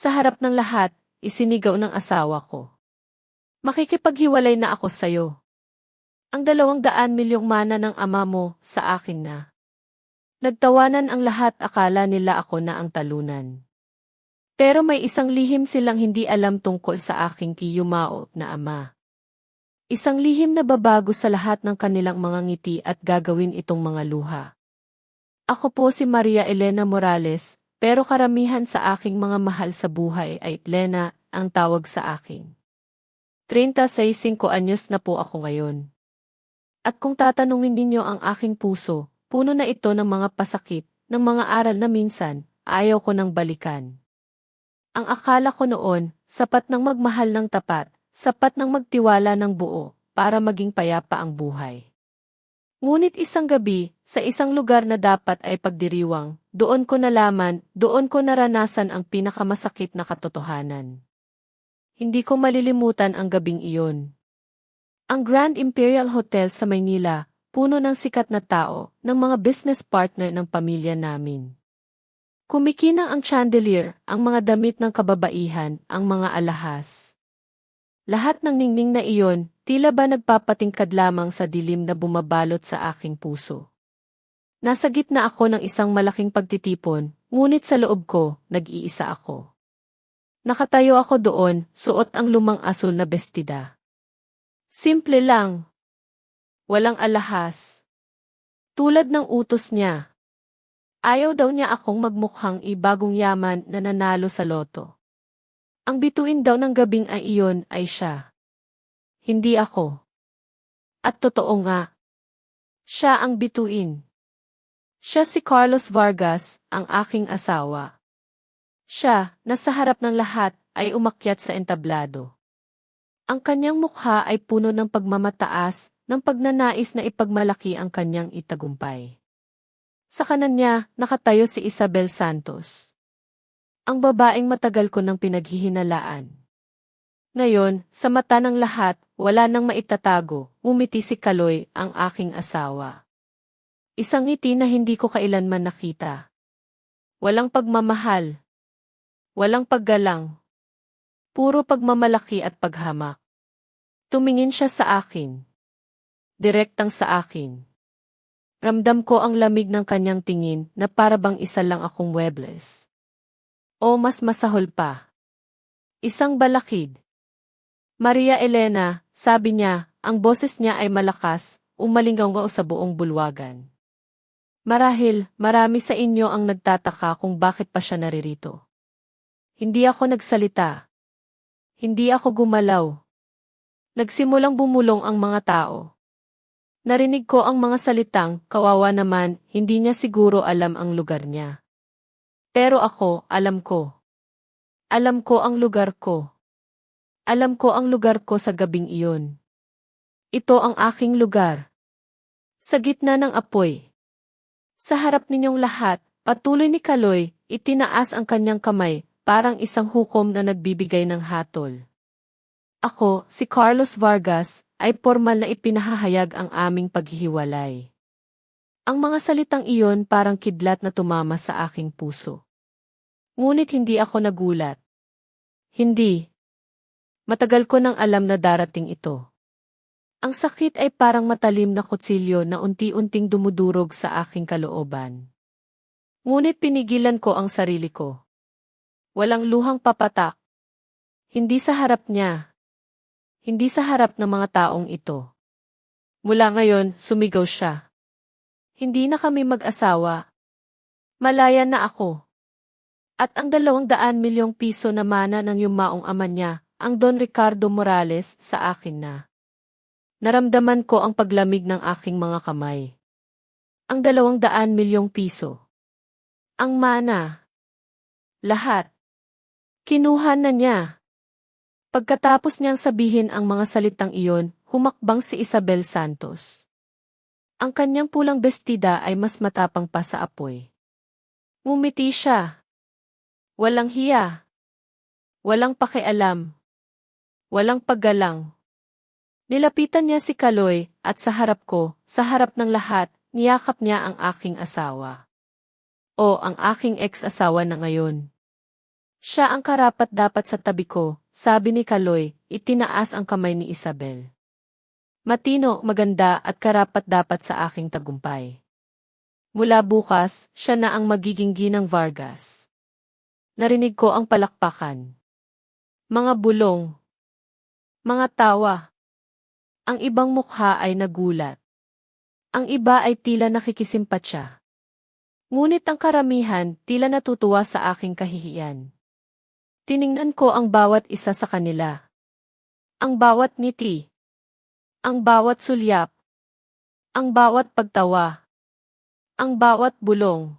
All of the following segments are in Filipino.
Sa harap ng lahat, isinigaw ng asawa ko. Makikipaghiwalay na ako sa'yo. Ang 200 milyong mana ng ama mo, sa akin na. Nagtawanan ang lahat, akala nila ako na ang talunan. Pero may isang lihim silang hindi alam tungkol sa aking kiyumao na ama. Isang lihim na babago sa lahat ng kanilang mga ngiti at gagawin itong mga luha. Ako po si Maria Elena Morales, pero karamihan sa aking mga mahal sa buhay ay Elena ang tawag sa akin. 35 anyos na po ako ngayon. At kung tatanungin ninyo ang aking puso, puno na ito ng mga pasakit, ng mga aral na minsan, ayaw ko nang balikan. Ang akala ko noon, sapat ng magmahal ng tapat, sapat ng magtiwala ng buo, para maging payapa ang buhay. Ngunit isang gabi, sa isang lugar na dapat ay pagdiriwang, doon ko nalaman, doon ko naranasan ang pinakamasakit na katotohanan. Hindi ko malilimutan ang gabing iyon. Ang Grand Imperial Hotel sa Maynila, puno ng sikat na tao, ng mga business partner ng pamilya namin. Kumikinang ang chandelier, ang mga damit ng kababaihan, ang mga alahas. Lahat ng ningning na iyon, tila ba nagpapatingkad lamang sa dilim na bumabalot sa aking puso. Nasa gitna ako ng isang malaking pagtitipon, ngunit sa loob ko, nag-iisa ako. Nakatayo ako doon, suot ang lumang asul na bestida. Simple lang. Walang alahas. Tulad ng utos niya. Ayaw daw niya akong magmukhang ibagong yaman na nanalo sa loto. Ang bituin daw ng gabing ay iyon ay siya. Hindi ako. At totoo nga. Siya ang bituin. Siya si Carlos Vargas, ang aking asawa. Siya, na sa harap ng lahat, ay umakyat sa entablado. Ang kanyang mukha ay puno ng pagmamataas, ng pagnanais na ipagmalaki ang kanyang itagumpay. Sa kanan niya, nakatayo si Isabel Santos. Ang babaeng matagal ko nang pinaghihinalaan. Ngayon, sa mata ng lahat, wala nang maitatago, umiti si Kaloy, ang aking asawa. Isang ngiti na hindi ko kailanman nakita. Walang pagmamahal. Walang paggalang. Puro pagmamalaki at paghamak. Tumingin siya sa akin. Direktang sa akin. Ramdam ko ang lamig ng kanyang tingin na parabang isa lang akong webless. O mas masahol pa. Isang balakid. Maria Elena, sabi niya, ang boses niya ay malakas, umalingaw sa buong bulwagan. Marahil, marami sa inyo ang nagtataka kung bakit pa siya naririto. Hindi ako nagsalita. Hindi ako gumalaw. Nagsimulang bumulong ang mga tao. Narinig ko ang mga salitang, kawawa naman, hindi niya siguro alam ang lugar niya. Pero ako, alam ko. Alam ko ang lugar ko. Alam ko ang lugar ko sa gabing iyon. Ito ang aking lugar. Sa gitna ng apoy. Sa harap ninyong lahat, patuloy ni Kaloy, itinaas ang kanyang kamay, parang isang hukom na nagbibigay ng hatol. Ako, si Carlos Vargas, ay formal na ipinahahayag ang aming paghihiwalay. Ang mga salitang iyon parang kidlat na tumama sa aking puso. Ngunit hindi ako nagulat. Hindi. Matagal ko nang alam na darating ito. Ang sakit ay parang matalim na kutsilyo na unti-unting dumudurog sa aking kalooban. Ngunit pinigilan ko ang sarili ko. Walang luhang papatak. Hindi sa harap niya. Hindi sa harap ng mga taong ito. Mula ngayon, sumigaw siya. Hindi na kami mag-asawa. Malaya na ako. At ang 200 milyong piso na mana ng yumaong ama niya, ang Don Ricardo Morales, sa akin na. Naramdaman ko ang paglamig ng aking mga kamay. Ang 200 milyong piso. Ang mana. Lahat. Kinuha na niya. Pagkatapos niyang sabihin ang mga salitang iyon, humakbang si Isabel Santos. Ang kanyang pulang bestida ay mas matapang pa sa apoy. Ngumiti siya. Walang hiya. Walang pakialam. Walang paggalang. Nilapitan niya si Kaloy, at sa harap ko, sa harap ng lahat, niyakap niya ang aking asawa. O ang aking ex-asawa na ngayon. Siya ang karapat-dapat sa tabi ko, sabi ni Kaloy, itinaas ang kamay ni Isabel. Matino, maganda at karapat-dapat sa aking tagumpay. Mula bukas, siya na ang magiging ginang Vargas. Narinig ko ang palakpakan. Mga bulong. Mga tawa. Ang ibang mukha ay nagulat. Ang iba ay tila nakikisimpatya. Ngunit ang karamihan tila natutuwa sa aking kahihiyan. Tiningnan ko ang bawat isa sa kanila. Ang bawat ngiti. Ang bawat sulyap. Ang bawat pagtawa. Ang bawat bulong.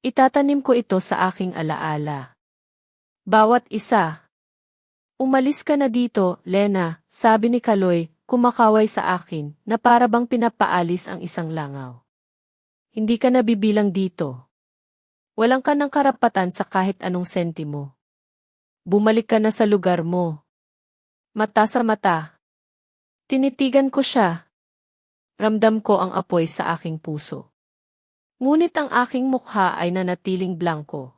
Itatanim ko ito sa aking alaala. Bawat isa. Umalis ka na dito, Lena, sabi ni Kaloy, kumakaway sa akin, na para bang pinapaalis ang isang langaw. Hindi ka nabibilang dito. Walang ka ng karapatan sa kahit anong sentimo. Bumalik ka na sa lugar mo. Mata sa mata. Tinitigan ko siya. Ramdam ko ang apoy sa aking puso. Ngunit ang aking mukha ay nanatiling blanko.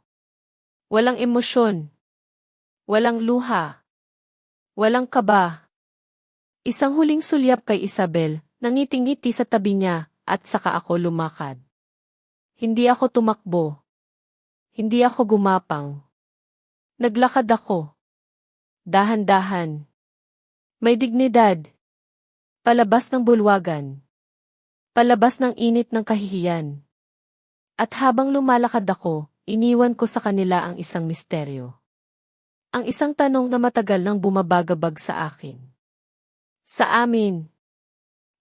Walang emosyon. Walang luha. Walang kaba. Isang huling sulyap kay Isabel, nangiting-ngiti sa tabi niya, at saka ako lumakad. Hindi ako tumakbo. Hindi ako gumapang. Naglakad ako. Dahan-dahan. May dignidad. Palabas ng bulwagan. Palabas ng init ng kahihiyan. At habang lumalakad ako, iniwan ko sa kanila ang isang misteryo. Ang isang tanong na matagal nang bumabagabag sa akin. Sa amin.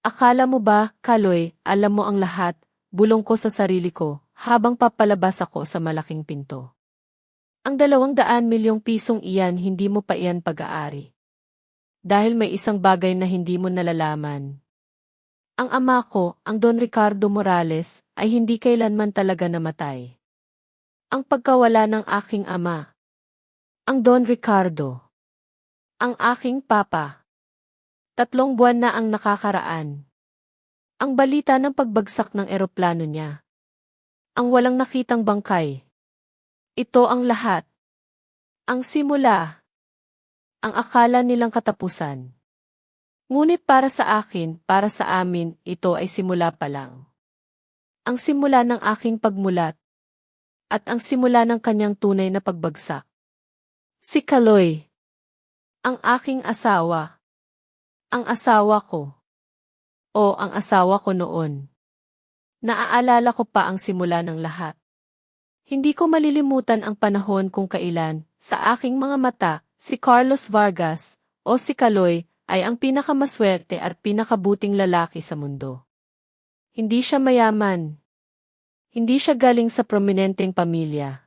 Akala mo ba, Kaloy, alam mo ang lahat, bulong ko sa sarili ko, habang papalabas ako sa malaking pinto. Ang 200 milyong pisong iyan hindi mo pa iyan pag-aari. Dahil may isang bagay na hindi mo nalalaman. Ang ama ko, ang Don Ricardo Morales, ay hindi kailanman talaga namatay. Ang pagkawala ng aking ama. Ang Don Ricardo. Ang aking papa. 3 buwan na ang nakakaraan. Ang balita ng pagbagsak ng eroplano niya. Ang walang nakitang bangkay. Ito ang lahat. Ang simula. Ang akala nilang katapusan. Ngunit para sa akin, para sa amin, ito ay simula pa lang. Ang simula ng aking pagmulat. At ang simula ng kanyang tunay na pagbagsak. Si Kaloy. Ang aking asawa. Ang asawa ko. O ang asawa ko noon. Naaalala ko pa ang simula ng lahat. Hindi ko malilimutan ang panahon kung kailan, sa aking mga mata, si Carlos Vargas, o si Kaloy, ay ang pinakamaswerte at pinakabuting lalaki sa mundo. Hindi siya mayaman. Hindi siya galing sa prominenteng pamilya.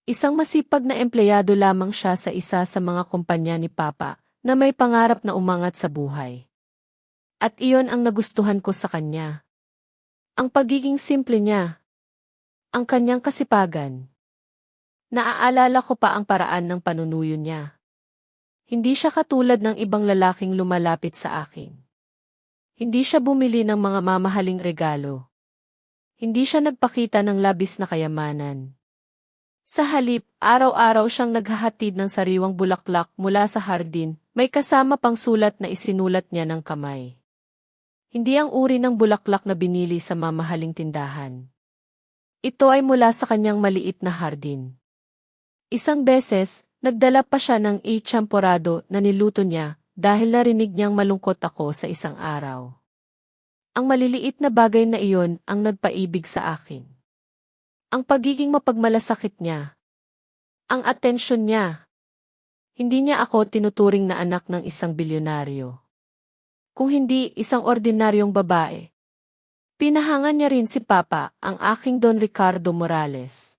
Isang masipag na empleyado lamang siya sa isa sa mga kumpanya ni Papa, na may pangarap na umangat sa buhay. At iyon ang nagustuhan ko sa kanya. Ang pagiging simple niya. Ang kanyang kasipagan. Naaalala ko pa ang paraan ng panunuyo niya. Hindi siya katulad ng ibang lalaking lumalapit sa akin. Hindi siya bumili ng mga mamahaling regalo. Hindi siya nagpakita ng labis na kayamanan. Sa halip, araw-araw siyang naghahatid ng sariwang bulaklak mula sa hardin, may kasama pang sulat na isinulat niya ng kamay. Hindi ang uri ng bulaklak na binili sa mamahaling tindahan. Ito ay mula sa kanyang maliit na hardin. Isang beses, nagdala pa siya ng champorado na niluto niya dahil narinig niyang malungkot ako sa isang araw. Ang maliliit na bagay na iyon ang nagpaibig sa akin. Ang pagiging mapagmalasakit niya. Ang atensyon niya. Hindi niya ako tinuturing na anak ng isang bilyonaryo. Kung hindi isang ordinaryong babae. Pinahangan niya rin si Papa, ang aking Don Ricardo Morales.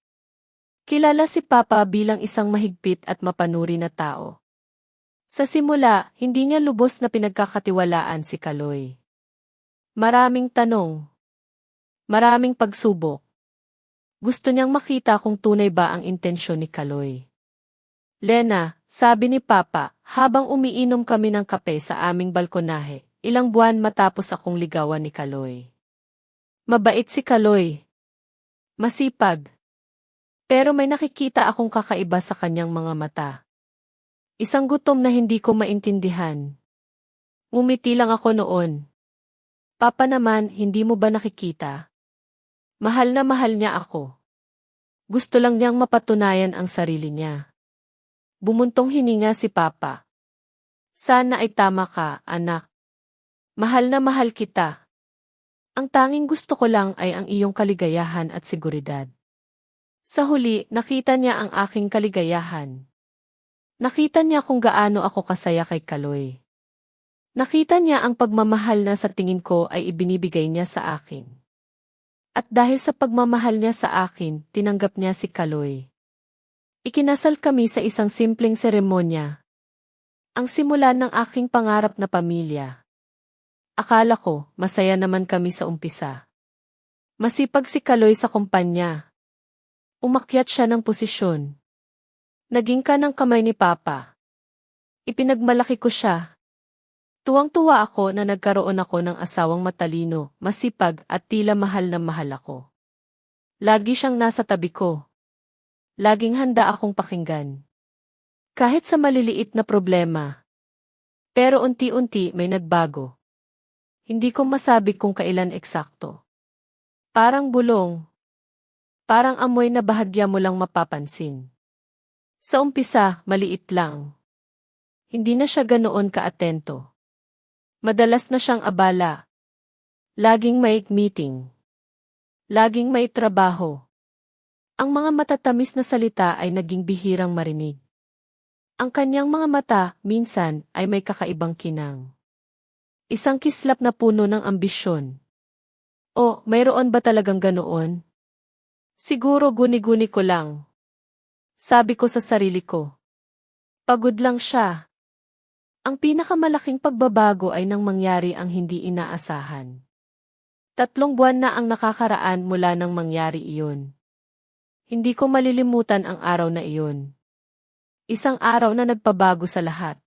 Kilala si Papa bilang isang mahigpit at mapanuri na tao. Sa simula, hindi niya lubos na pinagkakatiwalaan si Kaloy. Maraming tanong. Maraming pagsubok. Gusto niyang makita kung tunay ba ang intensyon ni Kaloy. Lena, sabi ni Papa, habang umiinom kami ng kape sa aming balkonahe, ilang buwan matapos akong ligawan ni Kaloy. Mabait si Kaloy. Masipag. Pero may nakikita akong kakaiba sa kanyang mga mata. Isang gutom na hindi ko maintindihan. Ngumiti lang ako noon. Papa naman, hindi mo ba nakikita? Mahal na mahal niya ako. Gusto lang niyang mapatunayan ang sarili niya. Bumuntong hininga si Papa. Sana ay tama ka, anak. Mahal na mahal kita. Ang tanging gusto ko lang ay ang iyong kaligayahan at seguridad. Sa huli, nakita niya ang aking kaligayahan. Nakita niya kung gaano ako kasaya kay Kaloy. Nakita niya ang pagmamahal na sa tingin ko ay ibinibigay niya sa akin. At dahil sa pagmamahal niya sa akin, tinanggap niya si Kaloy. Ikinasal kami sa isang simpleng seremonya. Ang simula ng aking pangarap na pamilya. Akala ko, masaya naman kami sa umpisa. Masipag si Kaloy sa kumpanya. Umakyat siya ng posisyon. Naging kanang kamay ni Papa. Ipinagmalaki ko siya. Tuwang-tuwa ako na nagkaroon ako ng asawang matalino, masipag at tila mahal na mahal ako. Lagi siyang nasa tabi ko. Laging handa akong pakinggan. Kahit sa maliliit na problema. Pero unti-unti may nagbago. Hindi ko masabi kung kailan eksakto. Parang bulong. Parang amoy na bahagya mo lang mapapansin. Sa umpisa, maliit lang. Hindi na siya ganoon ka-atento. Madalas na siyang abala. Laging may meeting. Laging may trabaho. Ang mga matatamis na salita ay naging bihirang marinig. Ang kanyang mga mata, minsan, ay may kakaibang kinang. Isang kislap na puno ng ambisyon. O, mayroon ba talagang ganoon? Siguro guni-guni ko lang. Sabi ko sa sarili ko. Pagod lang siya. Ang pinakamalaking pagbabago ay nang mangyari ang hindi inaasahan. 3 buwan na ang nakakaraan mula nang mangyari iyon. Hindi ko malilimutan ang araw na iyon. Isang araw na nagpabago sa lahat.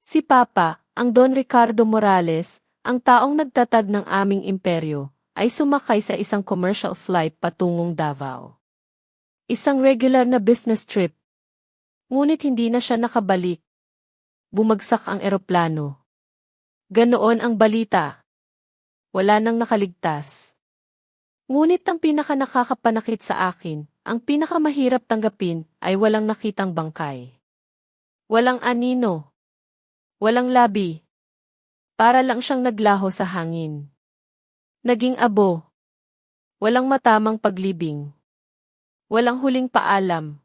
Si Papa, ang Don Ricardo Morales, ang taong nagtatag ng aming imperyo, ay sumakay sa isang commercial flight patungong Davao. Isang regular na business trip. Ngunit hindi na siya nakabalik. Bumagsak ang eroplano. Ganoon ang balita. Wala nang nakaligtas. Ngunit ang pinakanakakapanakit sa akin, ang pinakamahirap tanggapin, ay walang nakitang bangkay. Walang anino. Walang labi. Para lang siyang naglaho sa hangin. Naging abo. Walang matamang paglibing. Walang huling paalam.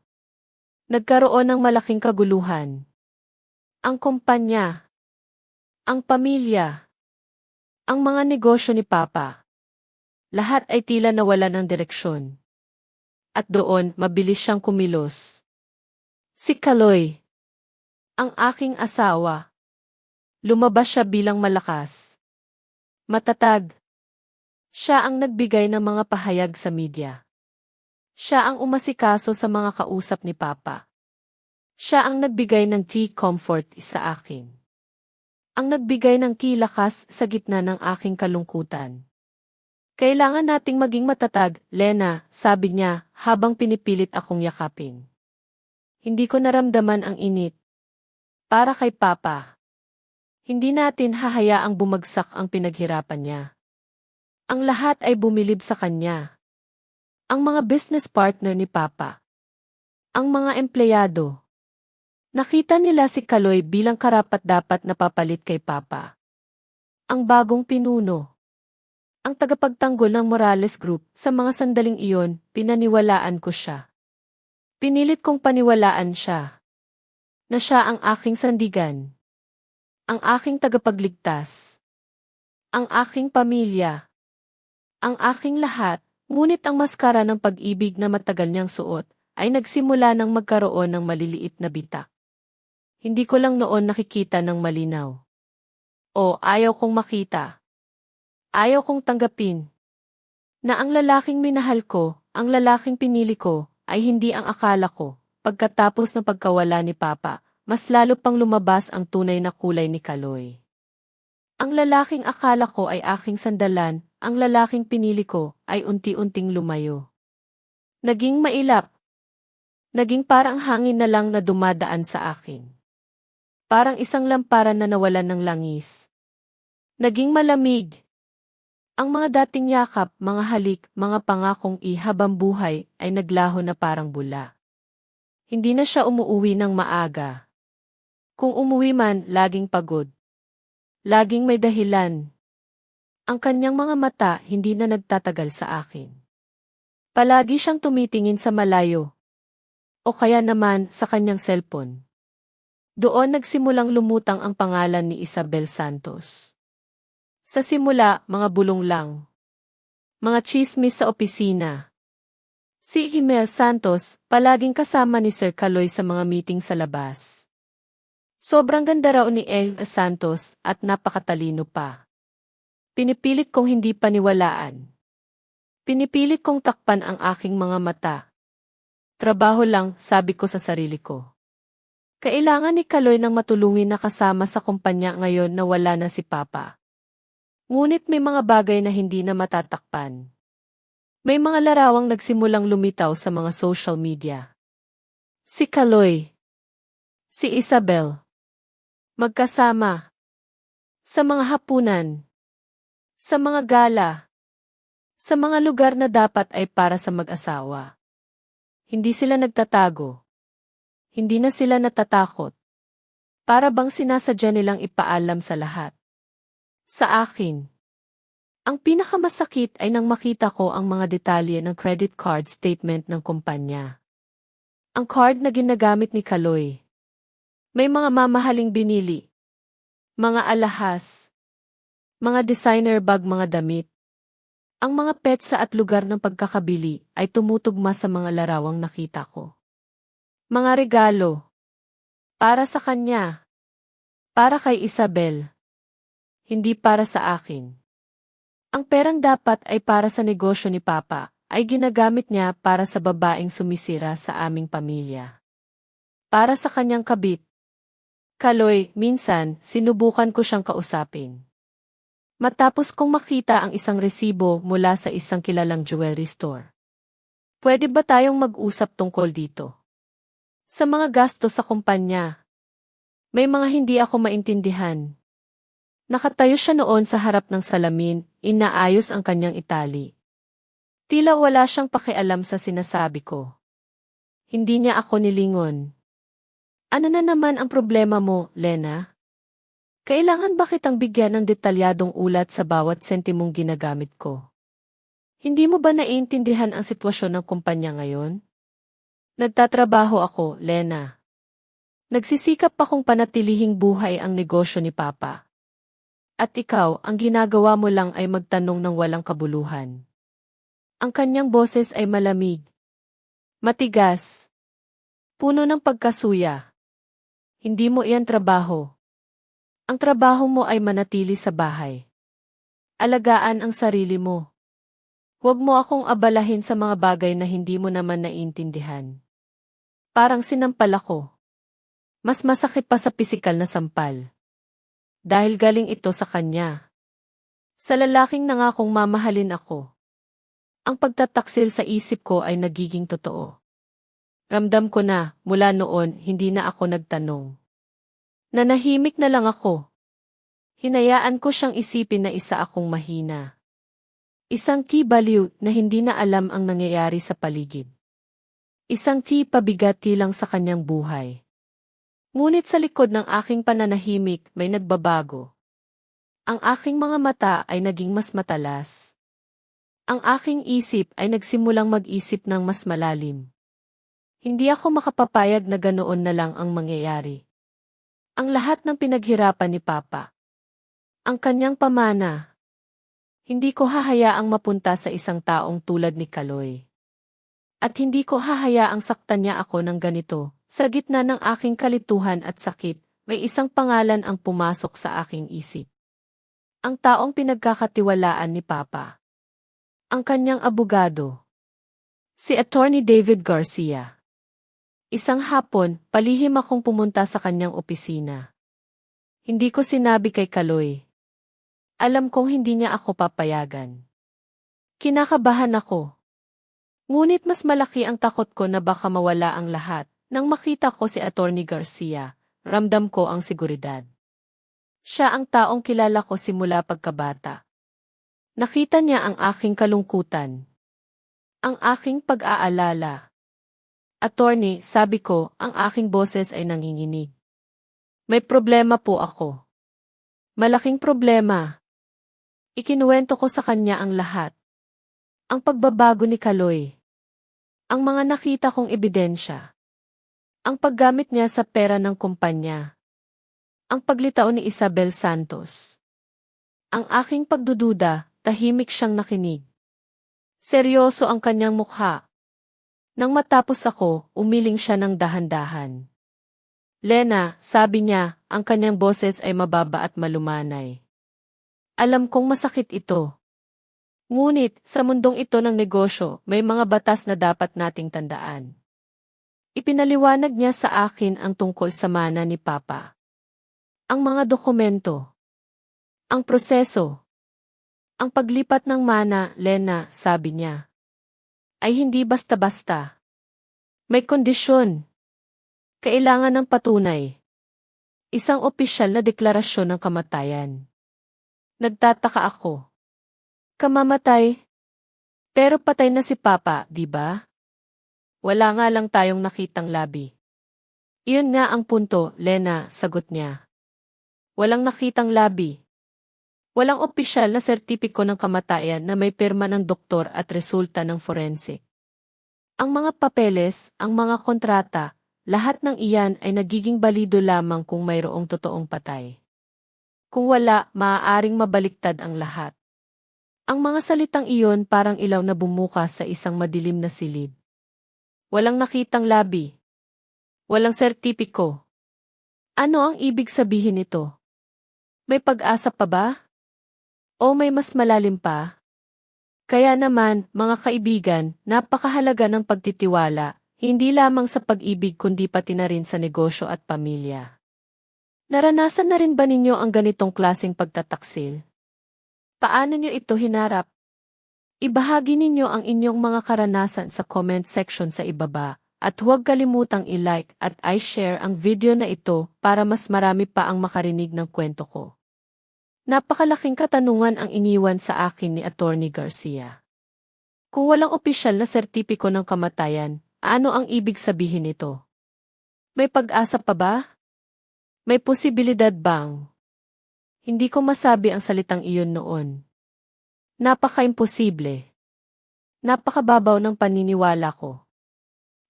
Nagkaroon ng malaking kaguluhan. Ang kumpanya. Ang pamilya. Ang mga negosyo ni Papa. Lahat ay tila nawalan ng direksyon. At doon, mabilis siyang kumilos. Si Kaloy. Ang aking asawa. Lumabas siya bilang malakas. Matatag. Siya ang nagbigay ng mga pahayag sa media. Siya ang umasikaso sa mga kausap ni Papa. Siya ang nagbigay ng tea comfort sa akin. Ang nagbigay ng tea lakas sa gitna ng aking kalungkutan. Kailangan nating maging matatag, Lena, sabi niya, habang pinipilit akong yakapin. Hindi ko naramdaman ang init. Para kay Papa. Hindi natin hahayaang bumagsak ang pinaghirapan niya. Ang lahat ay bumilib sa kanya. Ang mga business partner ni Papa. Ang mga empleyado. Nakita nila si Kaloy bilang karapat-dapat na papalit kay Papa. Ang bagong pinuno. Ang tagapagtanggol ng Morales Group, sa mga sandaling iyon, pinaniwalaan ko siya. Pinilit kong paniwalaan siya. Na siya ang aking sandigan. Ang aking tagapagligtas. Ang aking pamilya. Ang aking lahat. Ngunit ang maskara ng pag-ibig na matagal niyang suot, ay nagsimula ng magkaroon ng maliliit na bitak. Hindi ko lang noon nakikita ng malinaw. O ayaw kong makita. Ayaw kong tanggapin. Na ang lalaking minahal ko, ang lalaking pinili ko, ay hindi ang akala ko. Pagkatapos ng pagkawala ni Papa, mas lalo pang lumabas ang tunay na kulay ni Kaloy. Ang lalaking akala ko ay aking sandalan, ang lalaking pinili ko ay unti-unting lumayo. Naging mailap, Naging parang hangin na lang na dumadaan sa akin. Parang isang lamparan na nawalan ng langis. Naging malamig. Ang mga dating yakap, mga halik, mga pangakong ihabang buhay ay naglaho na parang bula. Hindi na siya umuuwi ng maaga. Kung umuwi man, laging pagod. Laging may dahilan. Ang kanyang mga mata hindi na nagtatagal sa akin. Palagi siyang tumitingin sa malayo. O kaya naman sa kanyang cellphone. Doon nagsimulang lumutang ang pangalan ni Isabel Santos. Sa simula, mga bulong lang. Mga tsismis sa opisina. Si Himel Santos, palaging kasama ni Sir Kaloy sa mga meeting sa labas. Sobrang ganda raw ni El Santos at napakatalino pa. Pinipilit kong hindi paniwalaan. Pinipilit kong takpan ang aking mga mata. Trabaho lang, sabi ko sa sarili ko. Kailangan ni Kaloy ng matulungin na kasama sa kumpanya ngayon na wala na si Papa. Ngunit may mga bagay na hindi na matatakpan. May mga larawang nagsimulang lumitaw sa mga social media. Si Kaloy. Si Isabel. Magkasama. Sa mga hapunan. Sa mga gala. Sa mga lugar na dapat ay para sa mag-asawa. Hindi sila nagtatago. Hindi na sila natatakot. Para bang sinasadya nilang ipaalam sa lahat. Sa akin. Ang pinakamasakit ay nang makita ko ang mga detalye ng credit card statement ng kumpanya. Ang card na ginagamit ni Kaloy. May mga mamahaling binili. Mga alahas. Mga designer bag, mga damit. Ang mga petsa at lugar ng pagkakabili ay tumutugma sa mga larawang nakita ko. Mga regalo. Para sa kanya. Para kay Isabel. Hindi para sa akin. Ang perang dapat ay para sa negosyo ni Papa, ay ginagamit niya para sa babaeng sumisira sa aming pamilya. Para sa kanyang kabit. Kaloy, minsan, sinubukan ko siyang kausapin. Matapos kong makita ang isang resibo mula sa isang kilalang jewelry store. Pwede ba tayong mag-usap tungkol dito? Sa mga gasto sa kumpanya. May mga hindi ako maintindihan. Nakatayo siya noon sa harap ng salamin, inaayos ang kanyang itali. Tila wala siyang pakialam sa sinasabi ko. Hindi niya ako nilingon. Ano na naman ang problema mo, Lena? Kailangan ba kitang bigyan ng detalyadong ulat sa bawat sentimong ginagamit ko? Hindi mo ba naiintindihan ang sitwasyon ng kumpanya ngayon? Nagtatrabaho ako, Lena. Nagsisikap akong panatilihing buhay ang negosyo ni Papa. At ikaw, ang ginagawa mo lang ay magtanong ng walang kabuluhan. Ang kanyang boses ay malamig. Matigas. Puno ng pagkasuya. Hindi mo iyan trabaho. Ang trabaho mo ay manatili sa bahay. Alagaan ang sarili mo. Huwag mo akong abalahin sa mga bagay na hindi mo naman naiintindihan. Parang sinampal ako. Mas masakit pa sa pisikal na sampal. Dahil galing ito sa kanya. Sa lalaking nangakong mamahalin ako. Ang pagtataksil sa isip ko ay nagiging totoo. Ramdam ko na, mula noon, hindi na ako nagtanong. Nanahimik na lang ako. Hinayaan ko siyang isipin na isa akong mahina. Isang baliw na hindi na alam ang nangyayari sa paligid. Isang pabigat lang sa kanyang buhay. Ngunit sa likod ng aking pananahimik may nagbabago. Ang aking mga mata ay naging mas matalas. Ang aking isip ay nagsimulang mag-isip ng mas malalim. Hindi ako makapapayag na ganoon na lang ang mangyayari. Ang lahat ng pinaghirapan ni Papa. Ang kanyang pamana. Hindi ko hahayaang mapunta sa isang taong tulad ni Kaloy. At hindi ko hahayaang saktan niya ako ng ganito. Sa gitna ng aking kalituhan at sakit, may isang pangalan ang pumasok sa aking isip. Ang taong pinagkakatiwalaan ni Papa. Ang kanyang abogado. Si Attorney David Garcia. Isang hapon, palihim akong pumunta sa kanyang opisina. Hindi ko sinabi kay Kaloy. Alam kong hindi niya ako papayagan. Kinakabahan ako. Ngunit mas malaki ang takot ko na baka mawala ang lahat. Nang makita ko si Attorney Garcia, ramdam ko ang seguridad. Siya ang taong kilala ko simula pagkabata. Nakita niya ang aking kalungkutan. Ang aking pag-aalala. Attorney, sabi ko, ang aking boses ay nanginginig. May problema po ako. Malaking problema. Ikinuwento ko sa kanya ang lahat. Ang pagbabago ni Kaloy. Ang mga nakita kong ebidensya. Ang paggamit niya sa pera ng kumpanya. Ang paglitaw ni Isabel Santos. Ang aking pagdududa, tahimik siyang nakinig. Seryoso ang kanyang mukha. Nang matapos ako, umiling siya ng dahan-dahan. Lena, sabi niya, ang kanyang boses ay mababa at malumanay. Alam kong masakit ito. Ngunit, sa mundong ito ng negosyo, may mga batas na dapat nating tandaan. Ipinaliwanag niya sa akin ang tungkol sa mana ni Papa. Ang mga dokumento. Ang proseso. Ang paglipat ng mana, Lena, sabi niya, ay hindi basta-basta. May kondisyon. Kailangan ng patunay. Isang opisyal na deklarasyon ng kamatayan. Nagtataka ako. Kamamatay? Pero patay na si Papa, di ba? Wala nga lang tayong nakitang labi. Iyon nga ang punto, Lena, sagot niya. Walang nakitang labi. Walang opisyal na sertipiko ng kamatayan na may pirma ng doktor at resulta ng forensic. Ang mga papeles, ang mga kontrata, lahat ng iyan ay nagiging balido lamang kung mayroong totoong patay. Kung wala, maaaring mabaliktad ang lahat. Ang mga salitang iyon parang ilaw na bumukas sa isang madilim na silid. Walang nakitang labi. Walang sertipiko. Ano ang ibig sabihin nito? May pag-asa pa ba? O may mas malalim pa? Kaya naman, mga kaibigan, napakahalaga ng pagtitiwala, hindi lamang sa pag-ibig kundi pati na rin sa negosyo at pamilya. Naranasan na rin ba ninyo ang ganitong klaseng pagtataksil? Paano nyo ito hinarap? Ibahagi ninyo ang inyong mga karanasan sa comment section sa ibaba, at huwag kalimutang i-like at i-share ang video na ito para mas marami pa ang makarinig ng kwento ko. Napakalaking katanungan ang iniwan sa akin ni Attorney Garcia. Kung walang opisyal na sertipiko ng kamatayan, ano ang ibig sabihin nito? May pag-asa pa ba? May posibilidad bang? Hindi ko masabi ang salitang iyon noon. Napaka-imposible. Napakababaw ng paniniwala ko.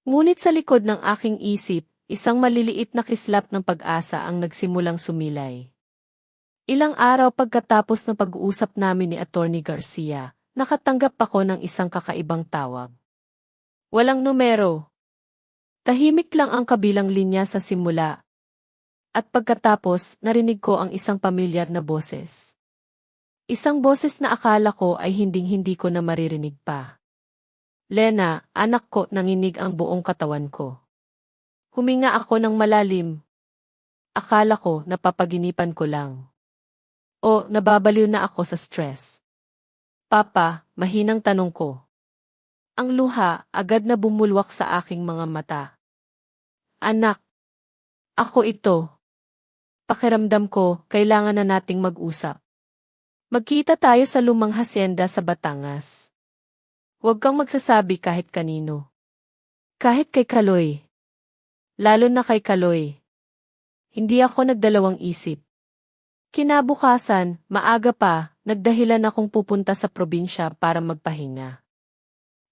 Ngunit sa likod ng aking isip, isang maliliit na kislap ng pag-asa ang nagsimulang sumilay. Ilang araw pagkatapos ng pag-uusap namin ni Attorney Garcia, nakatanggap ako ng isang kakaibang tawag. Walang numero. Tahimik lang ang kabilang linya sa simula. At pagkatapos, narinig ko ang isang pamilyar na boses. Isang boses na akala ko ay hinding-hindi ko na maririnig pa. Lena, anak ko, nanginig ang buong katawan ko. Huminga ako ng malalim. Akala ko napapaginipan ko lang. O nababaliw na ako sa stress. Papa, mahinang tanong ko. Ang luha agad na bumulwak sa aking mga mata. Anak, ako ito. Pakiramdam ko, kailangan na nating mag-usap. Magkita tayo sa lumang hasyenda sa Batangas. Huwag kang magsasabi kahit kanino. Kahit kay Kaloy. Lalo na kay Kaloy. Hindi ako nagdalawang isip. Kinabukasan, maaga pa, nagdahilan akong pupunta sa probinsya para magpahinga.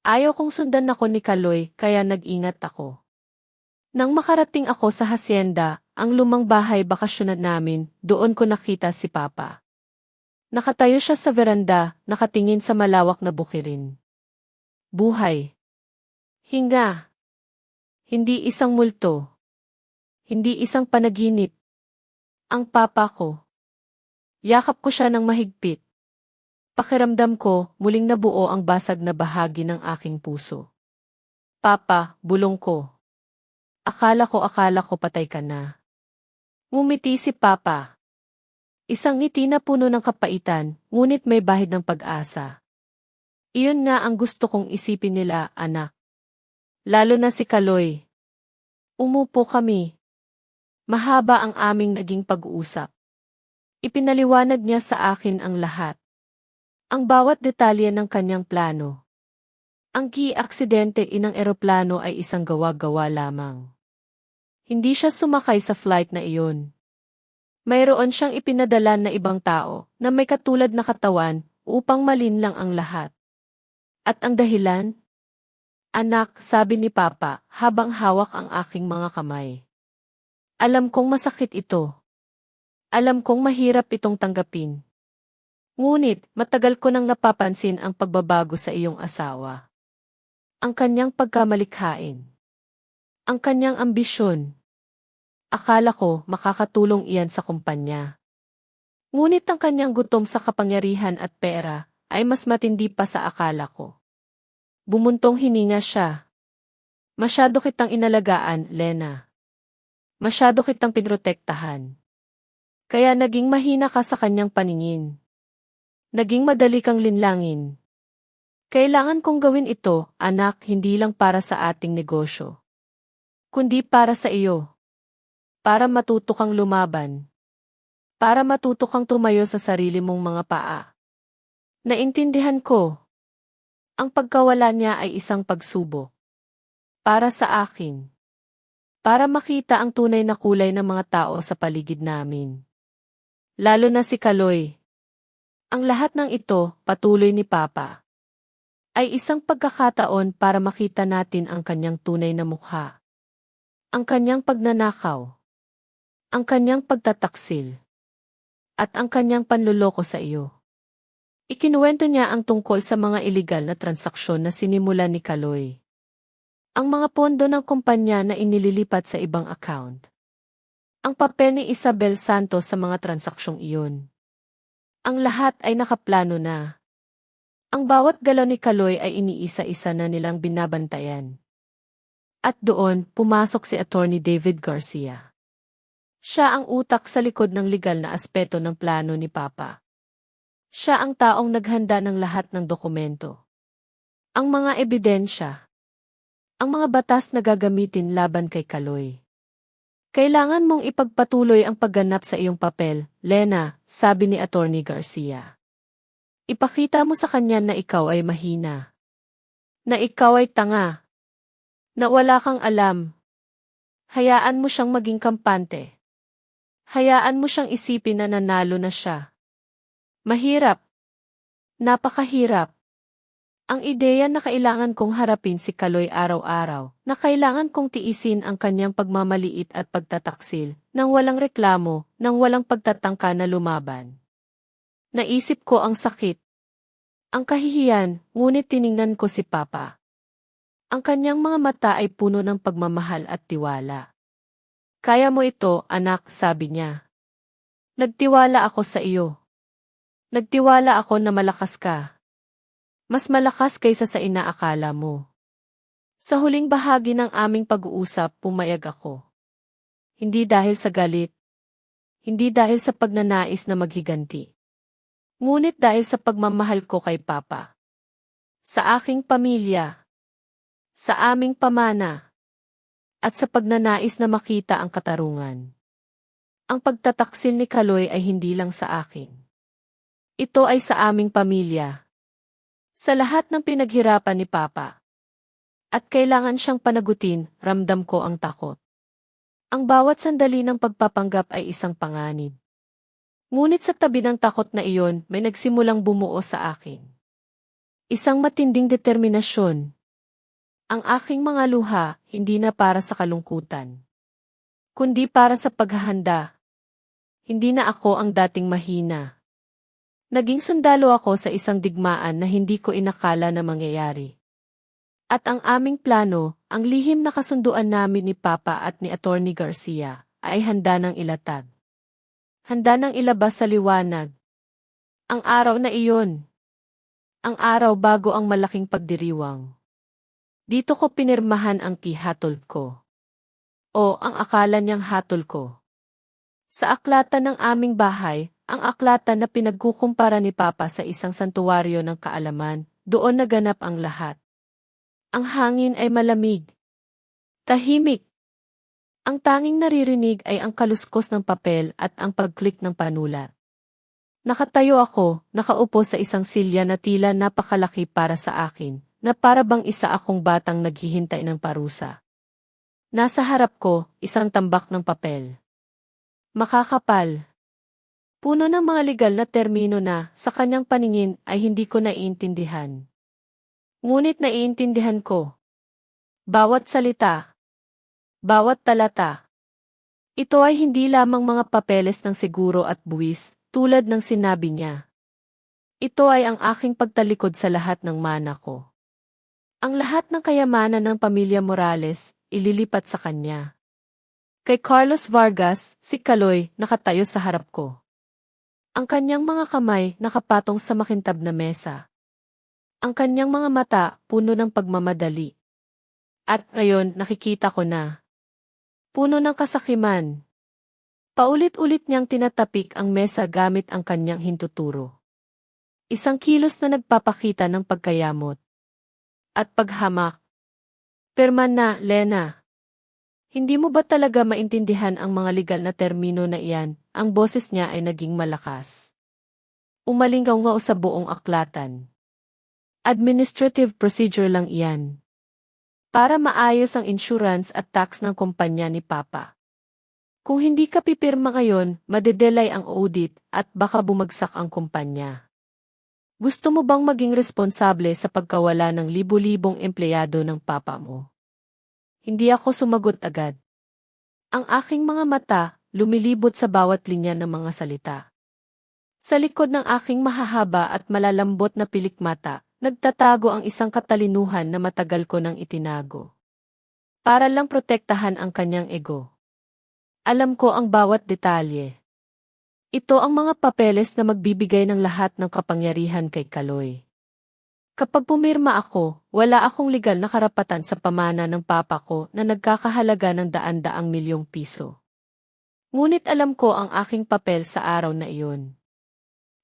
Ayaw kong sundan ako ni Kaloy kaya nag-ingat ako. Nang makarating ako sa hasyenda, ang lumang bahay bakasyonan namin, doon ko nakita si Papa. Nakatayo siya sa veranda, nakatingin sa malawak na bukirin. Buhay. Hinga. Hindi isang multo. Hindi isang panaginip. Ang Papa ko. Yakap ko siya ng mahigpit. Pakiramdam ko, muling nabuo ang basag na bahagi ng aking puso. Papa, bulong ko. Akala ko patay ka na. Ngumiti si Papa. Isang ngiti na puno ng kapaitan, ngunit may bahid ng pag-asa. Iyon nga ang gusto kong isipin nila, anak. Lalo na si Kaloy. Umupo kami. Mahaba ang aming naging pag-uusap. Ipinaliwanag niya sa akin ang lahat. Ang bawat detalye ng kanyang plano. Ang aksidente ng eroplano ay isang gawa-gawa lamang. Hindi siya sumakay sa flight na iyon. Mayroon siyang ipinadala na ibang tao na may katulad na katawan upang malinlang ang lahat. At ang dahilan? Anak, sabi ni Papa habang hawak ang aking mga kamay. Alam kong masakit ito. Alam kong mahirap itong tanggapin. Ngunit, matagal ko nang napapansin ang pagbabago sa iyong asawa. Ang kanyang pagkamalikhain. Ang kanyang ambisyon. Akala ko makakatulong iyan sa kumpanya. Ngunit ang kanyang gutom sa kapangyarihan at pera ay mas matindi pa sa akala ko. Bumuntong hininga siya. Masyado kitang inalagaan, Lena. Masyado kitang pinrotektahan. Kaya naging mahina ka sa kanyang paningin. Naging madali kang linlangin. Kailangan kong gawin ito, anak, hindi lang para sa ating negosyo. Kundi para sa iyo. Para matuto kang lumaban. Para matuto kang tumayo sa sarili mong mga paa. Naintindihan ko. Ang pagkawala niya ay isang pagsubok. Para sa akin. Para makita ang tunay na kulay ng mga tao sa paligid namin. Lalo na si Kaloy. Ang lahat ng ito, patuloy ni Papa, ay isang pagkakataon para makita natin ang kanyang tunay na mukha. Ang kanyang pagnanakaw. Ang kanyang pagtataksil. At ang kanyang panluloko sa iyo. Ikinuwento niya ang tungkol sa mga iligal na transaksyon na sinimulan ni Kaloy. Ang mga pondo ng kumpanya na inililipat sa ibang account. Ang papel ni Isabel Santos sa mga transaksyong iyon. Ang lahat ay nakaplano na. Ang bawat galaw ni Kaloy ay iniisa-isa na nilang binabantayan. At doon, pumasok si Attorney David Garcia. Siya ang utak sa likod ng legal na aspeto ng plano ni Papa. Siya ang taong naghanda ng lahat ng dokumento. Ang mga ebidensya. Ang mga batas na gagamitin laban kay Kaloy. Kailangan mong ipagpatuloy ang pagganap sa iyong papel, Lena, sabi ni Attorney Garcia. Ipakita mo sa kanya na ikaw ay mahina. Na ikaw ay tanga. Na wala kang alam. Hayaan mo siyang maging kampante. Hayaan mo siyang isipin na nanalo na siya. Mahirap. Napakahirap. Ang ideya na kailangan kong harapin si Kaloy araw-araw, na kailangan kong tiisin ang kanyang pagmamaliit at pagtataksil, nang walang reklamo, nang walang pagtatangka na lumaban. Naisip ko ang sakit. Ang kahihiyan, ngunit tiningnan ko si Papa. Ang kanyang mga mata ay puno ng pagmamahal at tiwala. Kaya mo ito, anak, sabi niya. Nagtiwala ako sa iyo. Nagtiwala ako na malakas ka. Mas malakas kaysa sa inaakala mo. Sa huling bahagi ng aming pag-uusap, pumayag ako. Hindi dahil sa galit. Hindi dahil sa pagnanais na maghiganti. Ngunit dahil sa pagmamahal ko kay Papa. Sa aking pamilya. Sa aming pamana. At sa pagnanais na makita ang katarungan. Ang pagtataksil ni Kaloy ay hindi lang sa akin. Ito ay sa aming pamilya. Sa lahat ng pinaghirapan ni Papa. At kailangan siyang panagutin, ramdam ko ang takot. Ang bawat sandali ng pagpapanggap ay isang panganib. Ngunit sa tabi ng takot na iyon, may nagsimulang bumuo sa akin. Isang matinding determinasyon. Ang aking mga luha, hindi na para sa kalungkutan. Kundi para sa paghahanda. Hindi na ako ang dating mahina. Naging sundalo ako sa isang digmaan na hindi ko inakala na mangyayari. At ang aming plano, ang lihim na kasunduan namin ni Papa at ni Attorney Garcia, ay handa ng ilatag. Handa ng ilabas sa liwanag. Ang araw na iyon. Ang araw bago ang malaking pagdiriwang. Dito ko pinirmahan ang kihatol ko. O ang akala niyang hatol ko. Sa aklatan ng aming bahay, ang aklatan na pinagkukumpara ni Papa sa isang santuwaryo ng kaalaman, doon naganap ang lahat. Ang hangin ay malamig. Tahimik. Ang tanging naririnig ay ang kaluskos ng papel at ang pag-click ng panulat. Nakatayo ako, nakaupo sa isang silya na tila napakalaki para sa akin, na para bang isa akong batang naghihintay ng parusa. Nasa harap ko, isang tambak ng papel. Makakapal. Puno ng mga legal na termino na, sa kanyang paningin, ay hindi ko naiintindihan. Ngunit naiintindihan ko. Bawat salita. Bawat talata. Ito ay hindi lamang mga papeles ng seguro at buwis, tulad ng sinabi niya. Ito ay ang aking pagtalikod sa lahat ng mana ko. Ang lahat ng kayamanan ng pamilya Morales, ililipat sa kanya. Kay Carlos Vargas, si Kaloy, nakatayo sa harap ko. Ang kanyang mga kamay nakapatong sa makintab na mesa. Ang kanyang mga mata puno ng pagmamadali. At ngayon nakikita ko na. Puno ng kasakiman. Paulit-ulit niyang tinatapik ang mesa gamit ang kanyang hintuturo. Isang kilos na nagpapakita ng pagkayamot. At paghamak. Perman na, Lena. Hindi mo ba talaga maintindihan ang mga legal na termino na iyan? Ang boses niya ay naging malakas. Umalingaw sa buong aklatan. Administrative procedure lang iyan. Para maayos ang insurance at tax ng kumpanya ni Papa. Kung hindi ka pipirma ngayon, madedelay ang audit at baka bumagsak ang kumpanya. Gusto mo bang maging responsable sa pagkawala ng libu-libong empleyado ng Papa mo? Hindi ako sumagot agad. Ang aking mga mata, lumilibot sa bawat linya ng mga salita. Sa likod ng aking mahahaba at malalambot na pilikmata, nagtatago ang isang katalinuhan na matagal ko nang itinago. Para lang protektahan ang kanyang ego. Alam ko ang bawat detalye. Ito ang mga papeles na magbibigay ng lahat ng kapangyarihan kay Kaloy. Kapag pumirma ako, wala akong legal na karapatan sa pamana ng papa ko na nagkakahalaga ng daan-daang milyong piso. Ngunit alam ko ang aking papel sa araw na iyon.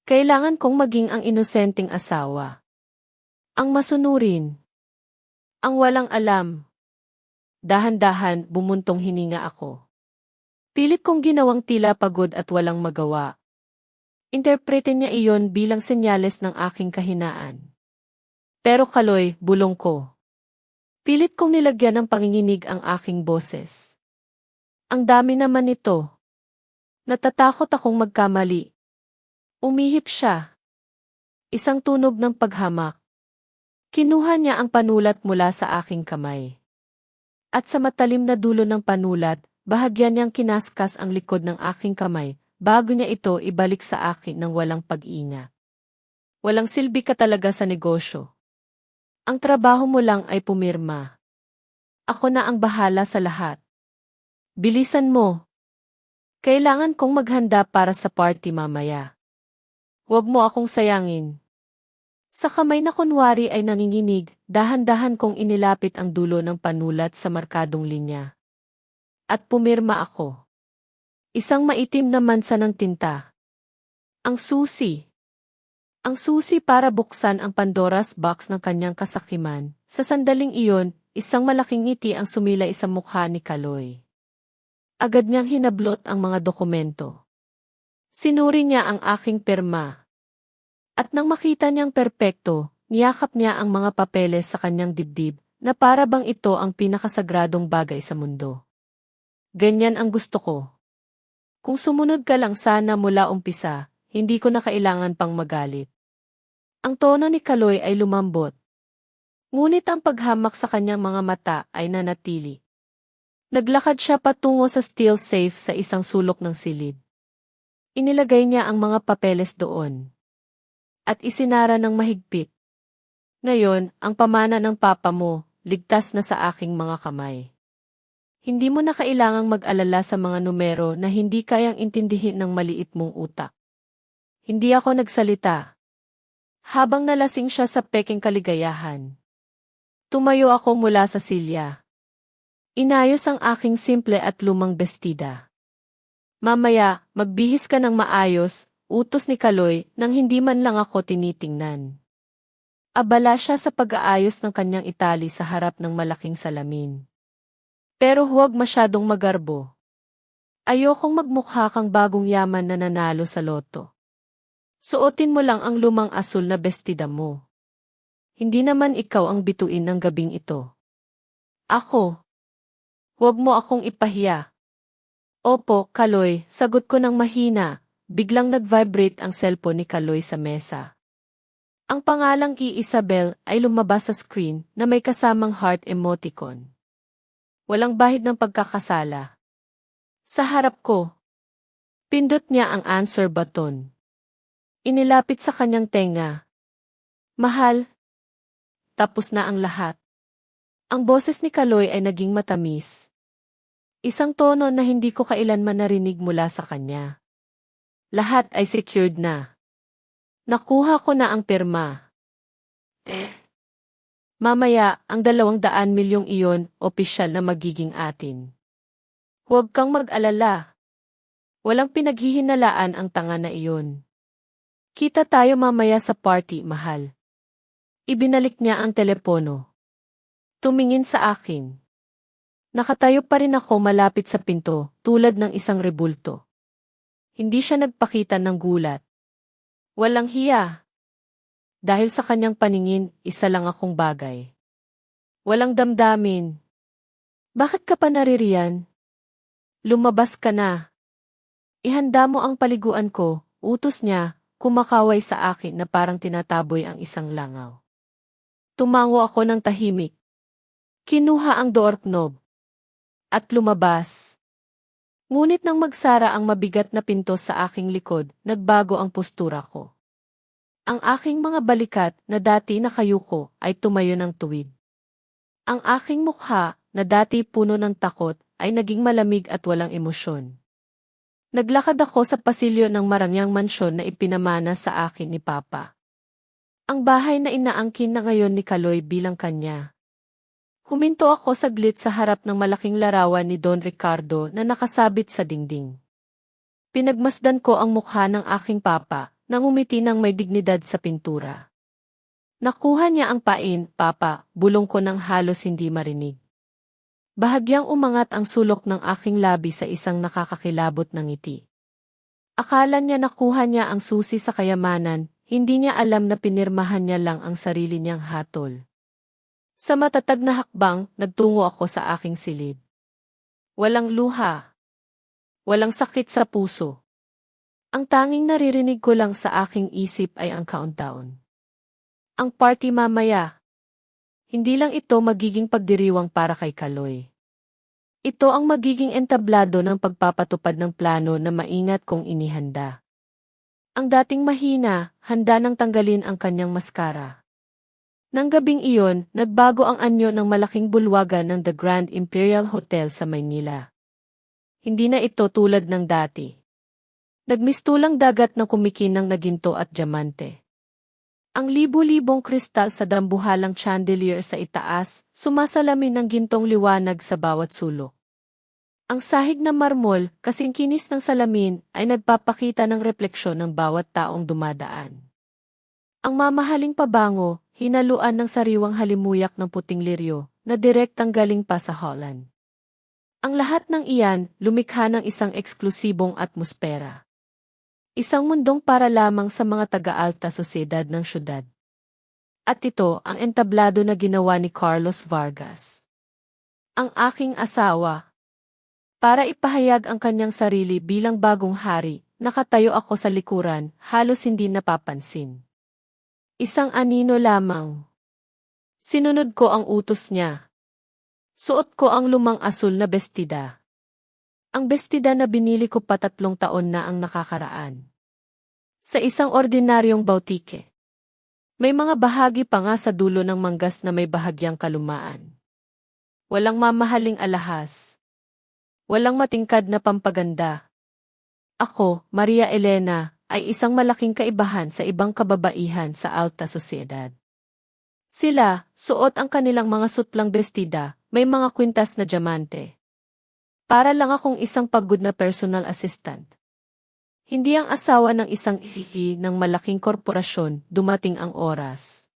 Kailangan kong maging ang inosenteng asawa. Ang masunurin. Ang walang alam. Dahan-dahan, bumuntong hininga ako. Pilit kong ginawang tila pagod at walang magawa. Interprete niya iyon bilang senyales ng aking kahinaan. Pero Kaloy, bulong ko. Pilit kong nilagyan ng panginginig ang aking boses. Ang dami naman ito. Natatakot akong magkamali. Umihip siya. Isang tunog ng paghamak. Kinuha niya ang panulat mula sa aking kamay. At sa matalim na dulo ng panulat, bahagyan niyang kinaskas ang likod ng aking kamay bago niya ito ibalik sa akin ng walang pag-ingat. Walang silbi ka talaga sa negosyo. Ang trabaho mo lang ay pumirma. Ako na ang bahala sa lahat. Bilisan mo. Kailangan kong maghanda para sa party mamaya. Huwag mo akong sayangin. Sa kamay na kunwari ay nanginginig, dahan-dahan kong inilapit ang dulo ng panulat sa markadong linya. At pumirma ako. Isang maitim na mansa ng tinta. Ang susi. Ang susi para buksan ang Pandora's box ng kanyang kasakiman. Sa sandaling iyon, isang malaking ngiti ang sumilay sa mukha ni Kaloy. Agad niyang hinablot ang mga dokumento. Sinuri niya ang aking pirma. At nang makita niyang perpekto, niyakap niya ang mga papeles sa kanyang dibdib na para bang ito ang pinakasagradong bagay sa mundo. Ganyan ang gusto ko. Kung sumunod ka lang sana mula umpisa, hindi ko na kailangan pang magalit. Ang tono ni Kaloy ay lumambot. Ngunit ang paghamak sa kanyang mga mata ay nanatili. Naglakad siya patungo sa steel safe sa isang sulok ng silid. Inilagay niya ang mga papeles doon. At isinara ng mahigpit. Ngayon, ang pamana ng papa mo, ligtas na sa aking mga kamay. Hindi mo na kailangang mag-alala sa mga numero na hindi kayang intindihin ng maliit mong utak. Hindi ako nagsalita. Habang nalasing siya sa peking kaligayahan. Tumayo ako mula sa silya. Inayos ang aking simple at lumang bestida. Mamaya, magbihis ka ng maayos, utos ni Kaloy nang hindi man lang ako tinitingnan. Abala siya sa pag-aayos ng kanyang itali sa harap ng malaking salamin. Pero huwag masyadong magarbo. Ayokong magmukha kang bagong yaman na nanalo sa loto. Suotin mo lang ang lumang asul na bestida mo. Hindi naman ikaw ang bituin ng gabing ito. Ako. Huwag mo akong ipahiya. Opo, Kaloy, sagot ko ng mahina. Biglang nag-vibrate ang cellphone ni Kaloy sa mesa. Ang pangalang Isabel ay lumabas sa screen na may kasamang heart emoticon. Walang bahid ng pagkakasala. Sa harap ko, pindot niya ang answer button. Inilapit sa kanyang tenga. Mahal. Tapos na ang lahat. Ang boses ni Kaloy ay naging matamis. Isang tono na hindi ko kailanman narinig mula sa kanya. Lahat ay secured na. Nakuha ko na ang pirma. Mamaya, ang 200 milyong iyon, opisyal na magiging atin. Huwag kang mag-alala. Walang pinaghihinalaan ang tanga na iyon. Kita tayo mamaya sa party, mahal. Ibinalik niya ang telepono. Tumingin sa akin. Nakatayo pa rin ako malapit sa pinto, tulad ng isang rebulto. Hindi siya nagpakita ng gulat. Walang hiya. Dahil sa kanyang paningin, isa lang akong bagay. Walang damdamin. Bakit ka pa naririyan? Lumabas ka na. Ihanda mo ang paliguan ko, utos niya, kumakaway sa akin na parang tinataboy ang isang langaw. Tumango ako ng tahimik. Kinuha ang doorknob. At lumabas. Ngunit nang magsara ang mabigat na pinto sa aking likod, nagbago ang postura ko. Ang aking mga balikat na dati nakayuko ay tumayo ng tuwid. Ang aking mukha na dati puno ng takot ay naging malamig at walang emosyon. Naglakad ako sa pasilyo ng marangyang mansyon na ipinamana sa akin ni Papa. Ang bahay na inaangkin na ngayon ni Kaloy bilang kanya. Huminto ako saglit sa harap ng malaking larawan ni Don Ricardo na nakasabit sa dingding. Pinagmasdan ko ang mukha ng aking papa, nang umiti ng may dignidad sa pintura. Nakuha niya ang pain, Papa, bulong ko nang halos hindi marinig. Bahagyang umangat ang sulok ng aking labi sa isang nakakakilabot na ngiti. Akala niya nakuha niya ang susi sa kayamanan, hindi niya alam na pinirmahan niya lang ang sarili niyang hatol. Sa matatag na hakbang, nagtungo ako sa aking silid. Walang luha. Walang sakit sa puso. Ang tanging naririnig ko lang sa aking isip ay ang countdown. Ang party mamaya. Hindi lang ito magiging pagdiriwang para kay Kaloy. Ito ang magiging entablado ng pagpapatupad ng plano na maingat kong inihanda. Ang dating mahina, handa nang tanggalin ang kanyang maskara. Nang gabing iyon, nagbago ang anyo ng malaking bulwagan ng The Grand Imperial Hotel sa Maynila. Hindi na ito tulad ng dati. Nagmistulang dagat na kumikinang na ginto at diamante. Ang libu-libong kristal sa dambuhalang chandelier sa itaas, sumasalamin ng gintong liwanag sa bawat sulok. Ang sahig na marmol, kasing kinis ng salamin, ay nagpapakita ng refleksyon ng bawat taong dumadaan. Ang mamahaling pabango, hinaluan ng sariwang halimuyak ng puting liryo, na direktang galing pa sa Holland. Ang lahat ng iyan, lumikha ng isang eksklusibong atmosfera. Isang mundong para lamang sa mga taga-alta sosyedad ng syudad. At ito ang entablado na ginawa ni Carlos Vargas. Ang aking asawa. Para ipahayag ang kanyang sarili bilang bagong hari, nakatayo ako sa likuran, halos hindi napapansin. Isang anino lamang. Sinunod ko ang utos niya. Suot ko ang lumang asul na bestida. Ang bestida na binili ko pa 3 taon na ang nakakaraan. Sa isang ordinaryong bautike. May mga bahagi pa nga sa dulo ng manggas na may bahagyang kalumaan. Walang mamahaling alahas. Walang matingkad na pampaganda. Ako, Maria Elena, ay isang malaking kaibahan sa ibang kababaihan sa alta sosyedad. Sila, suot ang kanilang mga sutlang bestida, may mga kwintas na diamante. Para lang akong isang pagod na personal assistant. Hindi ang asawa ng isang ihihi ng malaking korporasyon, dumating ang oras.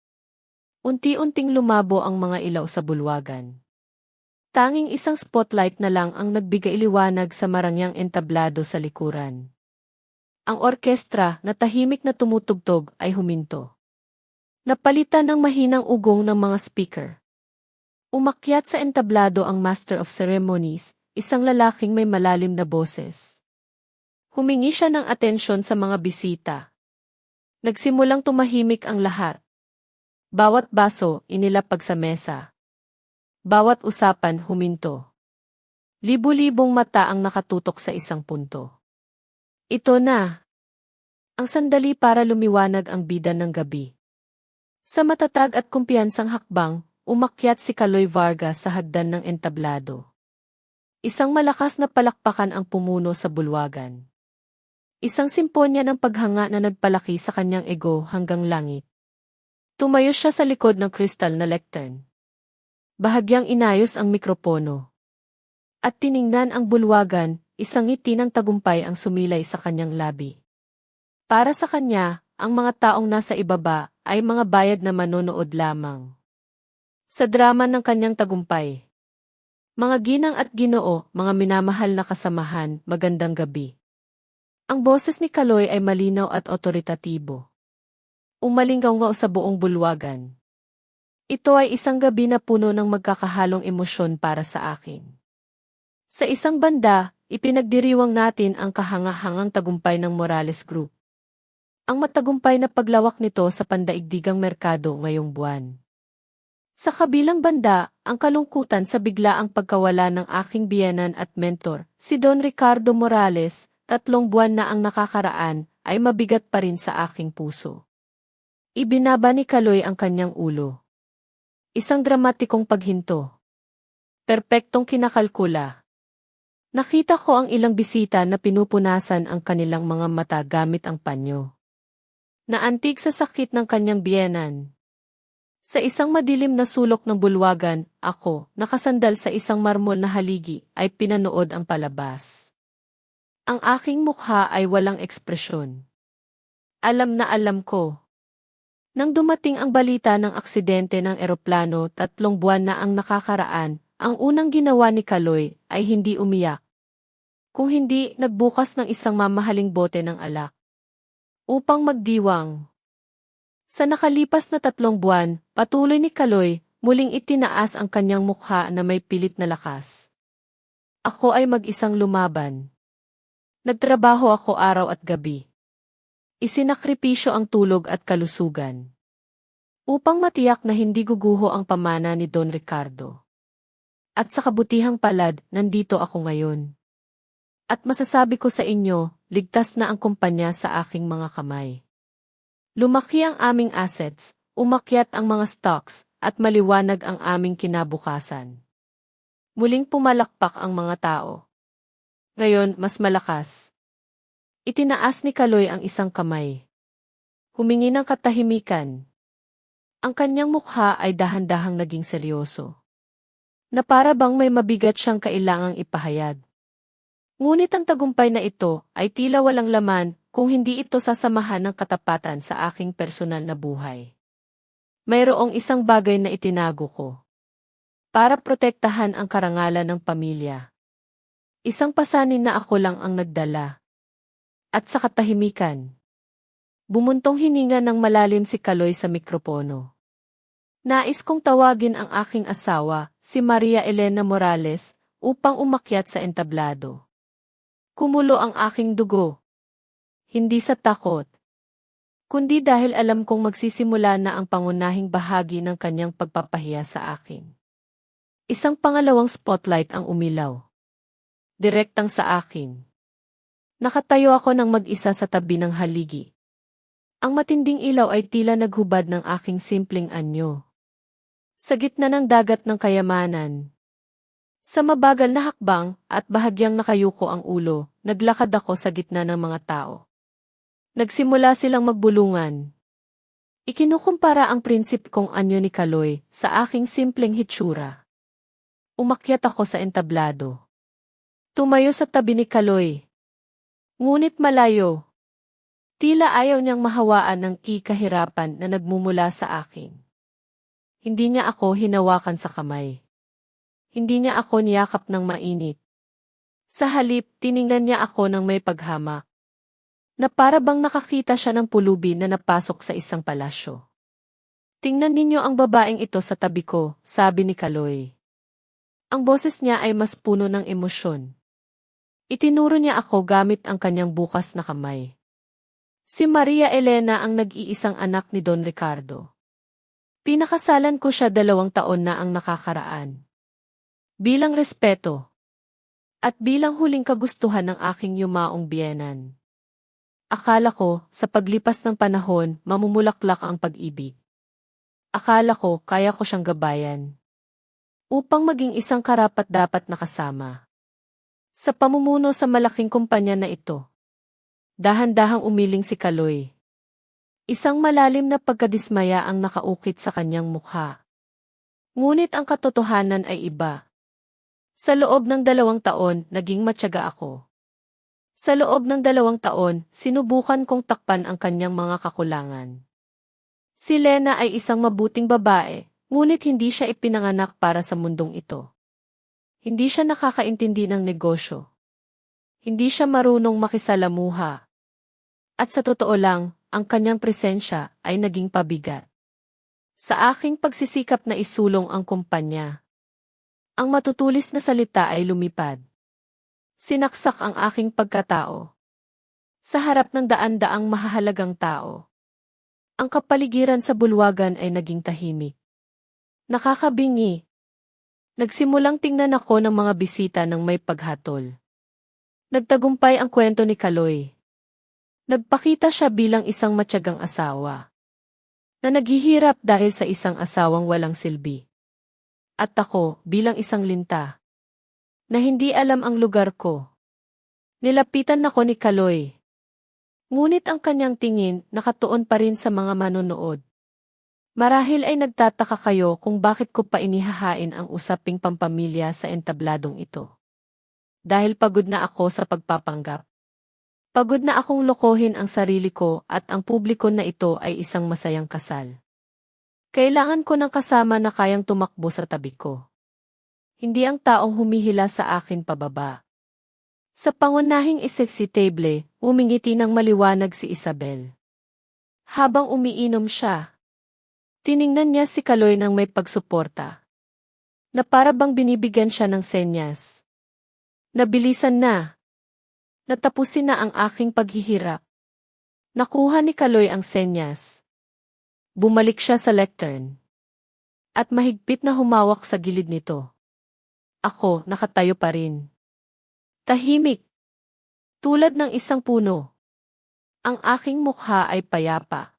Unti-unting lumabo ang mga ilaw sa bulwagan. Tanging isang spotlight na lang ang nagbigay liwanag sa marangyang entablado sa likuran. Ang orkestra na tahimik na tumutugtog ay huminto. Napalitan ng mahinang ugong ng mga speaker. Umakyat sa entablado ang Master of Ceremonies, isang lalaking may malalim na boses. Humingi siya ng atensyon sa mga bisita. Nagsimulang tumahimik ang lahat. Bawat baso inilapag sa mesa. Bawat usapan huminto. Libu-libong mata ang nakatutok sa isang punto. Ito na. Ang sandali para lumiwanag ang bida ng gabi. Sa matatag at kumpiyansang hakbang, umakyat si Kaloy Vargas sa hagdan ng entablado. Isang malakas na palakpakan ang pumuno sa bulwagan. Isang simponya ng paghanga na nagpalaki sa kanyang ego hanggang langit. Tumayo siya sa likod ng kristal na lectern. Bahagyang inayos ang mikropono. At tiningnan ang bulwagan, isang ngiti ng tagumpay ang sumilay sa kanyang labi. Para sa kanya, ang mga taong nasa ibaba ay mga bayad na manonood lamang. Sa drama ng kanyang tagumpay. Mga ginang at ginoo, mga minamahal na kasamahan, magandang gabi. Ang boses ni Kaloy ay malinaw at otoritatibo. Umalinggaw sa buong bulwagan. Ito ay isang gabi na puno ng magkakahalong emosyon para sa akin. Sa isang banda, ipinagdiriwang natin ang kahangahangang tagumpay ng Morales Group. Ang matagumpay na paglawak nito sa pandaigdigang merkado ngayong buwan. Sa kabilang banda, ang kalungkutan sa biglaang pagkawala ng aking biyenan at mentor, si Don Ricardo Morales, 3 buwan na ang nakakaraan, ay mabigat pa rin sa aking puso. Ibinaba ni Kaloy ang kanyang ulo. Isang dramatikong paghinto. Perpektong kinakalkula. Nakita ko ang ilang bisita na pinupunasan ang kanilang mga mata gamit ang panyo. Naantig sa sakit ng kanyang biyenan. Sa isang madilim na sulok ng bulwagan, ako, nakasandal sa isang marmol na haligi, ay pinanood ang palabas. Ang aking mukha ay walang ekspresyon. Alam na alam ko. Nang dumating ang balita ng aksidente ng eroplano 3 buwan na ang nakakaraan, ang unang ginawa ni Kaloy ay hindi umiyak. Kung hindi, nagbukas ng isang mamahaling bote ng alak. Upang magdiwang. Sa nakalipas na 3 buwan, patuloy ni Kaloy, muling itinaas ang kanyang mukha na may pilit na lakas. Ako ay mag-isang lumaban. Nagtrabaho ako araw at gabi. Isinakripisyo ang tulog at kalusugan. Upang matiyak na hindi guguho ang pamana ni Don Ricardo. At sa kabutihang palad, nandito ako ngayon. At masasabi ko sa inyo, ligtas na ang kumpanya sa aking mga kamay. Lumaki ang aming assets, umakyat ang mga stocks, at maliwanag ang aming kinabukasan. Muling pumalakpak ang mga tao. Ngayon, mas malakas. Itinaas ni Kaloy ang isang kamay. Humingi ng katahimikan. Ang kanyang mukha ay dahan-dahang naging seryoso. Na para bang may mabigat siyang kailangang ipahayag. Ngunit ang tagumpay na ito ay tila walang laman kung hindi ito sasamahan ng katapatan sa aking personal na buhay. Mayroong isang bagay na itinago ko. Para protektahan ang karangalan ng pamilya. Isang pasanin na ako lang ang nagdala. At sa katahimikan. Bumuntong hininga ng malalim si Kaloy sa mikropono. Nais kong tawagin ang aking asawa, si Maria Elena Morales, upang umakyat sa entablado. Kumulo ang aking dugo. Hindi sa takot. Kundi dahil alam kong magsisimula na ang pangunahing bahagi ng kanyang pagpapahiya sa akin. Isang pangalawang spotlight ang umilaw. Direktang sa akin. Nakatayo ako ng mag-isa sa tabi ng haligi. Ang matinding ilaw ay tila naghubad ng aking simpleng anyo. Sa gitna ng dagat ng kayamanan. Sa mabagal na hakbang at bahagyang nakayuko ang ulo, naglakad ako sa gitna ng mga tao. Nagsimula silang magbulungan. Ikinukumpara ang prinsip kong anyo ni Kaloy sa aking simpleng hitsura. Umakyat ako sa entablado. Tumayo sa tabi ni Kaloy. Ngunit malayo. Tila ayaw niyang mahawaan ng kahirapan na nagmumula sa akin. Hindi niya ako hinawakan sa kamay. Hindi niya ako niyakap ng mainit. Sa halip, tiningnan niya ako ng may paghamak. Na para bang nakakita siya ng pulubi na napasok sa isang palasyo. Tingnan ninyo ang babaeng ito sa tabi ko, sabi ni Kaloy. Ang boses niya ay mas puno ng emosyon. Itinuro niya ako gamit ang kanyang bukas na kamay. Si Maria Elena ang nag-iisang anak ni Don Ricardo. Pinakasalan ko siya 2 taon na ang nakakaraan. Bilang respeto. At bilang huling kagustuhan ng aking yumaong biyenan. Akala ko, sa paglipas ng panahon, mamumulaklak ang pag-ibig. Akala ko, kaya ko siyang gabayan. Upang maging isang karapat-dapat na kasama. Sa pamumuno sa malaking kumpanya na ito. Dahan-dahang umiling si Kaloy. Isang malalim na pagkadismaya ang nakaukit sa kanyang mukha. Ngunit ang katotohanan ay iba. Sa loob ng 2 taon, naging matyaga ako. Sa loob ng 2 taon, sinubukan kong takpan ang kanyang mga kakulangan. Si Lena ay isang mabuting babae, ngunit hindi siya ipinanganak para sa mundong ito. Hindi siya nakakaintindi ng negosyo. Hindi siya marunong makisalamuha. At sa totoo lang, ang kanyang presensya ay naging pabigat. Sa aking pagsisikap na isulong ang kumpanya. Ang matutulis na salita ay lumipad. Sinaksak ang aking pagkatao. Sa harap ng daan-daang mahahalagang tao. Ang kapaligiran sa bulwagan ay naging tahimik. Nakakabingi. Nagsimulang tingnan ako ng mga bisita ng may paghatol. Nagtagumpay ang kwento ni Kaloy. Nagpakita siya bilang isang matyagang asawa. Na naghihirap dahil sa isang asawang walang silbi. At ako, bilang isang linta. Na hindi alam ang lugar ko. Nilapitan ako ni Kaloy. Ngunit ang kanyang tingin nakatuon pa rin sa mga manonood. Marahil ay nagtataka kayo kung bakit ko pa inihahain ang usaping pampamilya sa entabladong ito. Dahil pagod na ako sa pagpapanggap. Pagod na akong lokohin ang sarili ko at ang publiko na ito ay isang masayang kasal. Kailangan ko ng kasama na kayang tumakbo sa tabi ko. Hindi ang taong humihila sa akin pababa. Sa pangunahing sexy table, umingiti ng maliwanag si Isabel. Habang umiinom siya, tiningnan niya si Kaloy ng may pagsuporta. Na para bang binibigyan siya ng senyas. Nabilisan na. Natapusin na ang aking paghihirap. Nakuha ni Kaloy ang senyas. Bumalik siya sa lectern. At mahigpit na humawak sa gilid nito. Ako, nakatayo pa rin. Tahimik. Tulad ng isang puno. Ang aking mukha ay payapa.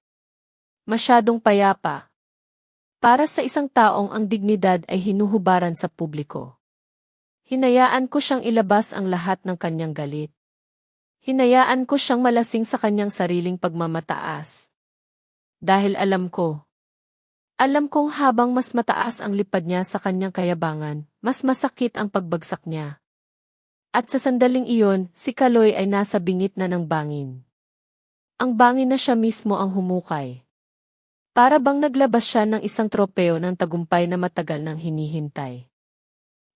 Masyadong payapa. Para sa isang taong ang dignidad ay hinuhubaran sa publiko. Hinayaan ko siyang ilabas ang lahat ng kanyang galit. Hinayaan ko siyang malasing sa kanyang sariling pagmamataas. Dahil alam kong habang mas mataas ang lipad niya sa kanyang kayabangan, mas masakit ang pagbagsak niya. At sa sandaling iyon, si Kaloy ay nasa bingit na ng bangin. Ang bangin na siya mismo ang humukay. Para bang naglabas siya ng isang tropeo ng tagumpay na matagal nang hinihintay.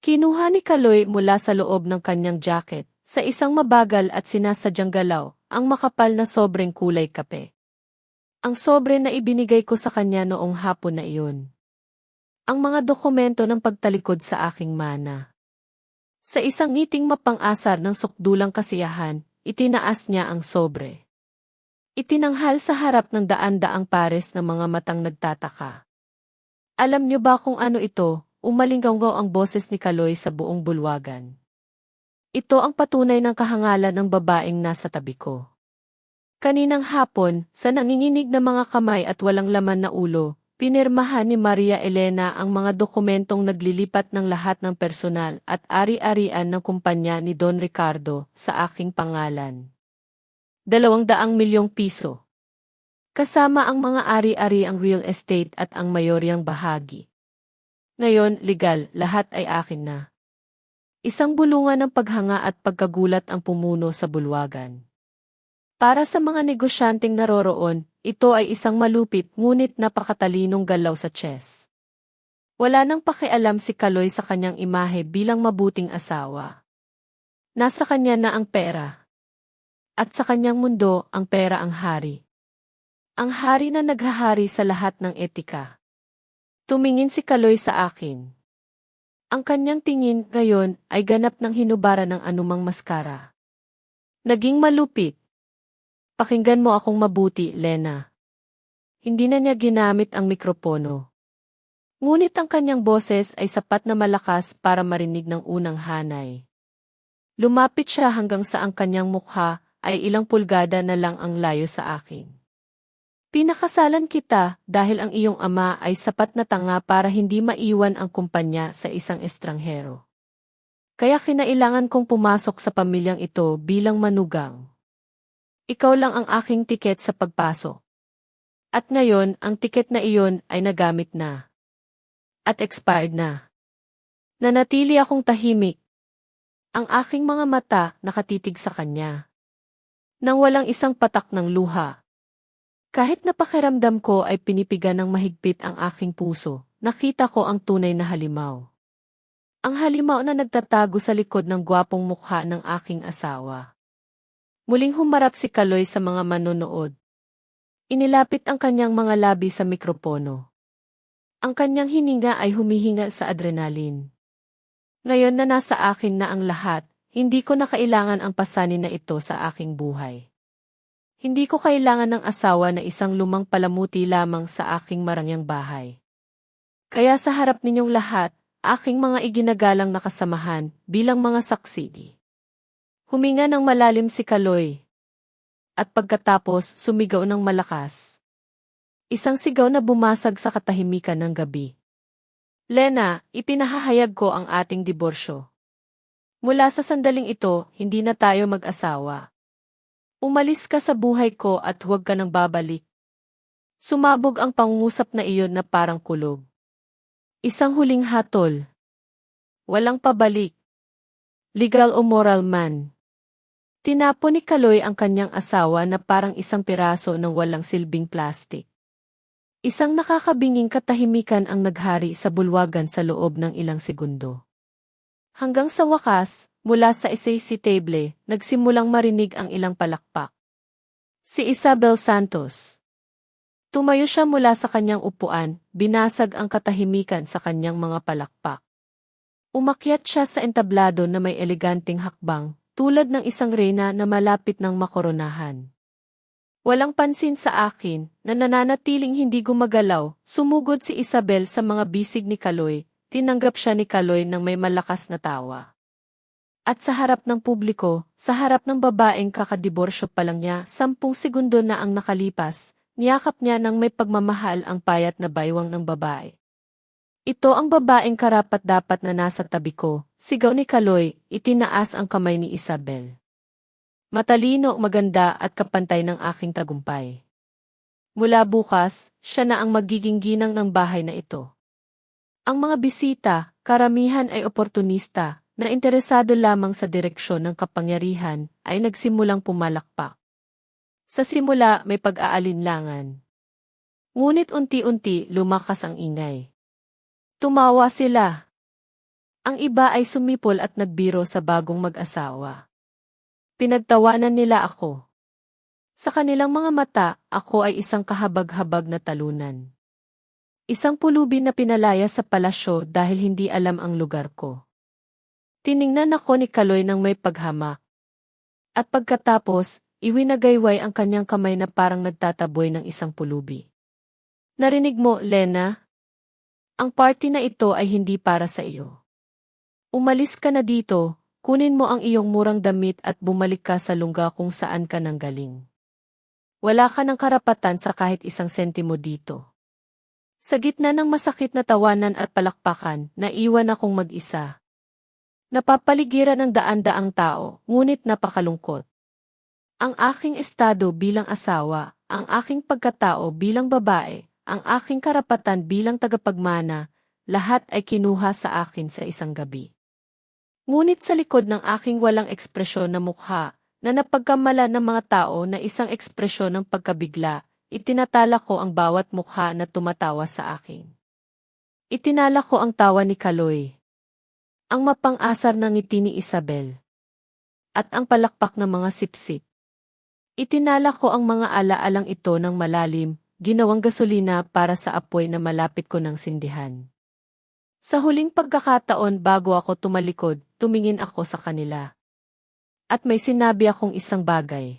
Kinuha ni Kaloy mula sa loob ng kanyang jacket, sa isang mabagal at sinasadyang galaw, ang makapal na sobreng kulay kape. Ang sobre na ibinigay ko sa kanya noong hapon na iyon. Ang mga dokumento ng pagtalikod sa aking mana. Sa isang ngiting mapang-asar ng sukdulang kasiyahan, itinaas niya ang sobre. Itinanghal sa harap ng daan-daang pares ng mga matang nagtataka. Alam niyo ba kung ano ito? Umalinggaw ang boses ni Kaloy sa buong bulwagan. Ito ang patunay ng kahangalan ng babaeng nasa tabi ko. Kaninang hapon, sa nanginginig na mga kamay at walang laman na ulo, pinirmahan ni Maria Elena ang mga dokumentong naglilipat ng lahat ng personal at ari-arian ng kumpanya ni Don Ricardo sa aking pangalan. 200 milyong piso. Kasama ang mga ari-ari ang real estate at ang mayoryang bahagi. Ngayon, legal, lahat ay akin na. Isang bulungan ng paghanga at pagkagulat ang pumuno sa bulwagan. Para sa mga negosyanteng naroroon, ito ay isang malupit ngunit napakatalinong galaw sa chess. Wala nang pakialam si Kaloy sa kanyang imahe bilang mabuting asawa. Nasa kanya na ang pera. At sa kanyang mundo, ang pera ang hari. Ang hari na naghahari sa lahat ng etika. Tumingin si Kaloy sa akin. Ang kanyang tingin ngayon ay ganap ng hinubara ng anumang maskara. Naging malupit. Pakinggan mo akong mabuti, Lena. Hindi na niya ginamit ang mikropono. Ngunit ang kanyang boses ay sapat na malakas para marinig ng unang hanay. Lumapit siya hanggang sa ang kanyang mukha ay ilang pulgada na lang ang layo sa akin. Pinakasalan kita dahil ang iyong ama ay sapat na tanga para hindi maiwan ang kumpanya sa isang estranghero. Kaya kinailangan kong pumasok sa pamilyang ito bilang manugang. Ikaw lang ang aking tiket sa pagpasok. At ngayon, ang tiket na iyon ay nagamit na. At expired na. Nanatili akong tahimik. Ang aking mga mata nakatitig sa kanya. Nang walang isang patak ng luha. Kahit napakiramdam ko ay pinipigan ng mahigpit ang aking puso, nakita ko ang tunay na halimaw. Ang halimaw na nagtatago sa likod ng gwapong mukha ng aking asawa. Muling humarap si Kaloy sa mga manonood. Inilapit ang kanyang mga labi sa mikropono. Ang kanyang hininga ay humihinga sa adrenalin. Ngayon na nasa akin na ang lahat, hindi ko na kailangan ang pasanin na ito sa aking buhay. Hindi ko kailangan ng asawa na isang lumang palamuti lamang sa aking marangyang bahay. Kaya sa harap ninyong lahat, aking mga iginagalang nakasamahan bilang mga saksi. Huminga ng malalim si Kaloy. At pagkatapos sumigaw ng malakas. Isang sigaw na bumasag sa katahimikan ng gabi. Lena, ipinahahayag ko ang ating diborsyo. Mula sa sandaling ito, hindi na tayo mag-asawa. Umalis ka sa buhay ko at huwag ka nang babalik. Sumabog ang pangungusap na iyon na parang kulog. Isang huling hatol. Walang pabalik. Legal o moral man. Tinapon ni Kaloy ang kanyang asawa na parang isang piraso ng walang silbing plastik. Isang nakakabinging katahimikan ang naghari sa bulwagan sa loob ng ilang segundo. Hanggang sa wakas, mula sa table, nagsimulang marinig ang ilang palakpak. Si Isabel Santos. Tumayo siya mula sa kanyang upuan, binasag ang katahimikan sa kanyang mga palakpak. Umakyat siya sa entablado na may eleganteng hakbang, tulad ng isang reyna na malapit ng makoronahan. Walang pansin sa akin, na nananatiling hindi gumagalaw, sumugod si Isabel sa mga bisig ni Kaloy, tinanggap siya ni Kaloy ng may malakas na tawa. At sa harap ng publiko, sa harap ng babaeng kakadiborsyo pa lang niya, 10 segundo na ang nakalipas, niyakap niya ng may pagmamahal ang payat na baywang ng babae. Ito ang babaeng karapat-dapat na nasa tabi ko, sigaw ni Kaloy, itinaas ang kamay ni Isabel. Matalino, maganda at kapantay ng aking tagumpay. Mula bukas, siya na ang magiging ginang ng bahay na ito. Ang mga bisita, karamihan ay oportunista, na interesado lamang sa direksyon ng kapangyarihan, ay nagsimulang pumalakpak. Sa simula may pag-aalinlangan. Ngunit unti-unti lumakas ang ingay. Tumawa sila. Ang iba ay sumipol at nagbiro sa bagong mag-asawa. Pinagtawanan nila ako. Sa kanilang mga mata, ako ay isang kahabag-habag na talunan. Isang pulubi na pinalaya sa palasyo dahil hindi alam ang lugar ko. Tiningnan ako ni Kaloy ng may paghamak. At pagkatapos, iwinagayway ang kanyang kamay na parang nagtataboy ng isang pulubi. Narinig mo, Lena? Ang party na ito ay hindi para sa iyo. Umalis ka na dito. Kunin mo ang iyong murang damit at bumalik ka sa lungga kung saan ka nanggaling. Wala ka ng karapatan sa kahit isang sentimo dito. Sa gitna ng masakit na tawanan at palakpakan, naiwan akong mag-isa. Napapaligiran ng daan-daang tao, ngunit napakalungkot. Ang aking estado bilang asawa, ang aking pagkatao bilang babae, ang aking karapatan bilang tagapagmana, lahat ay kinuha sa akin sa isang gabi. Ngunit sa likod ng aking walang ekspresyon na mukha, na napagkamala ng mga tao na isang ekspresyon ng pagkabigla, itinatala ko ang bawat mukha na tumatawa sa akin. Itinala ko ang tawa ni Kaloy. Ang mapang-asar ng ngiti ni Isabel. At ang palakpak ng mga sipsip. Itinala ko ang mga alaalang ito ng malalim, ginawang gasolina para sa apoy na malapit ko ng sindihan. Sa huling pagkakataon bago ako tumalikod, tumingin ako sa kanila. At may sinabi akong isang bagay.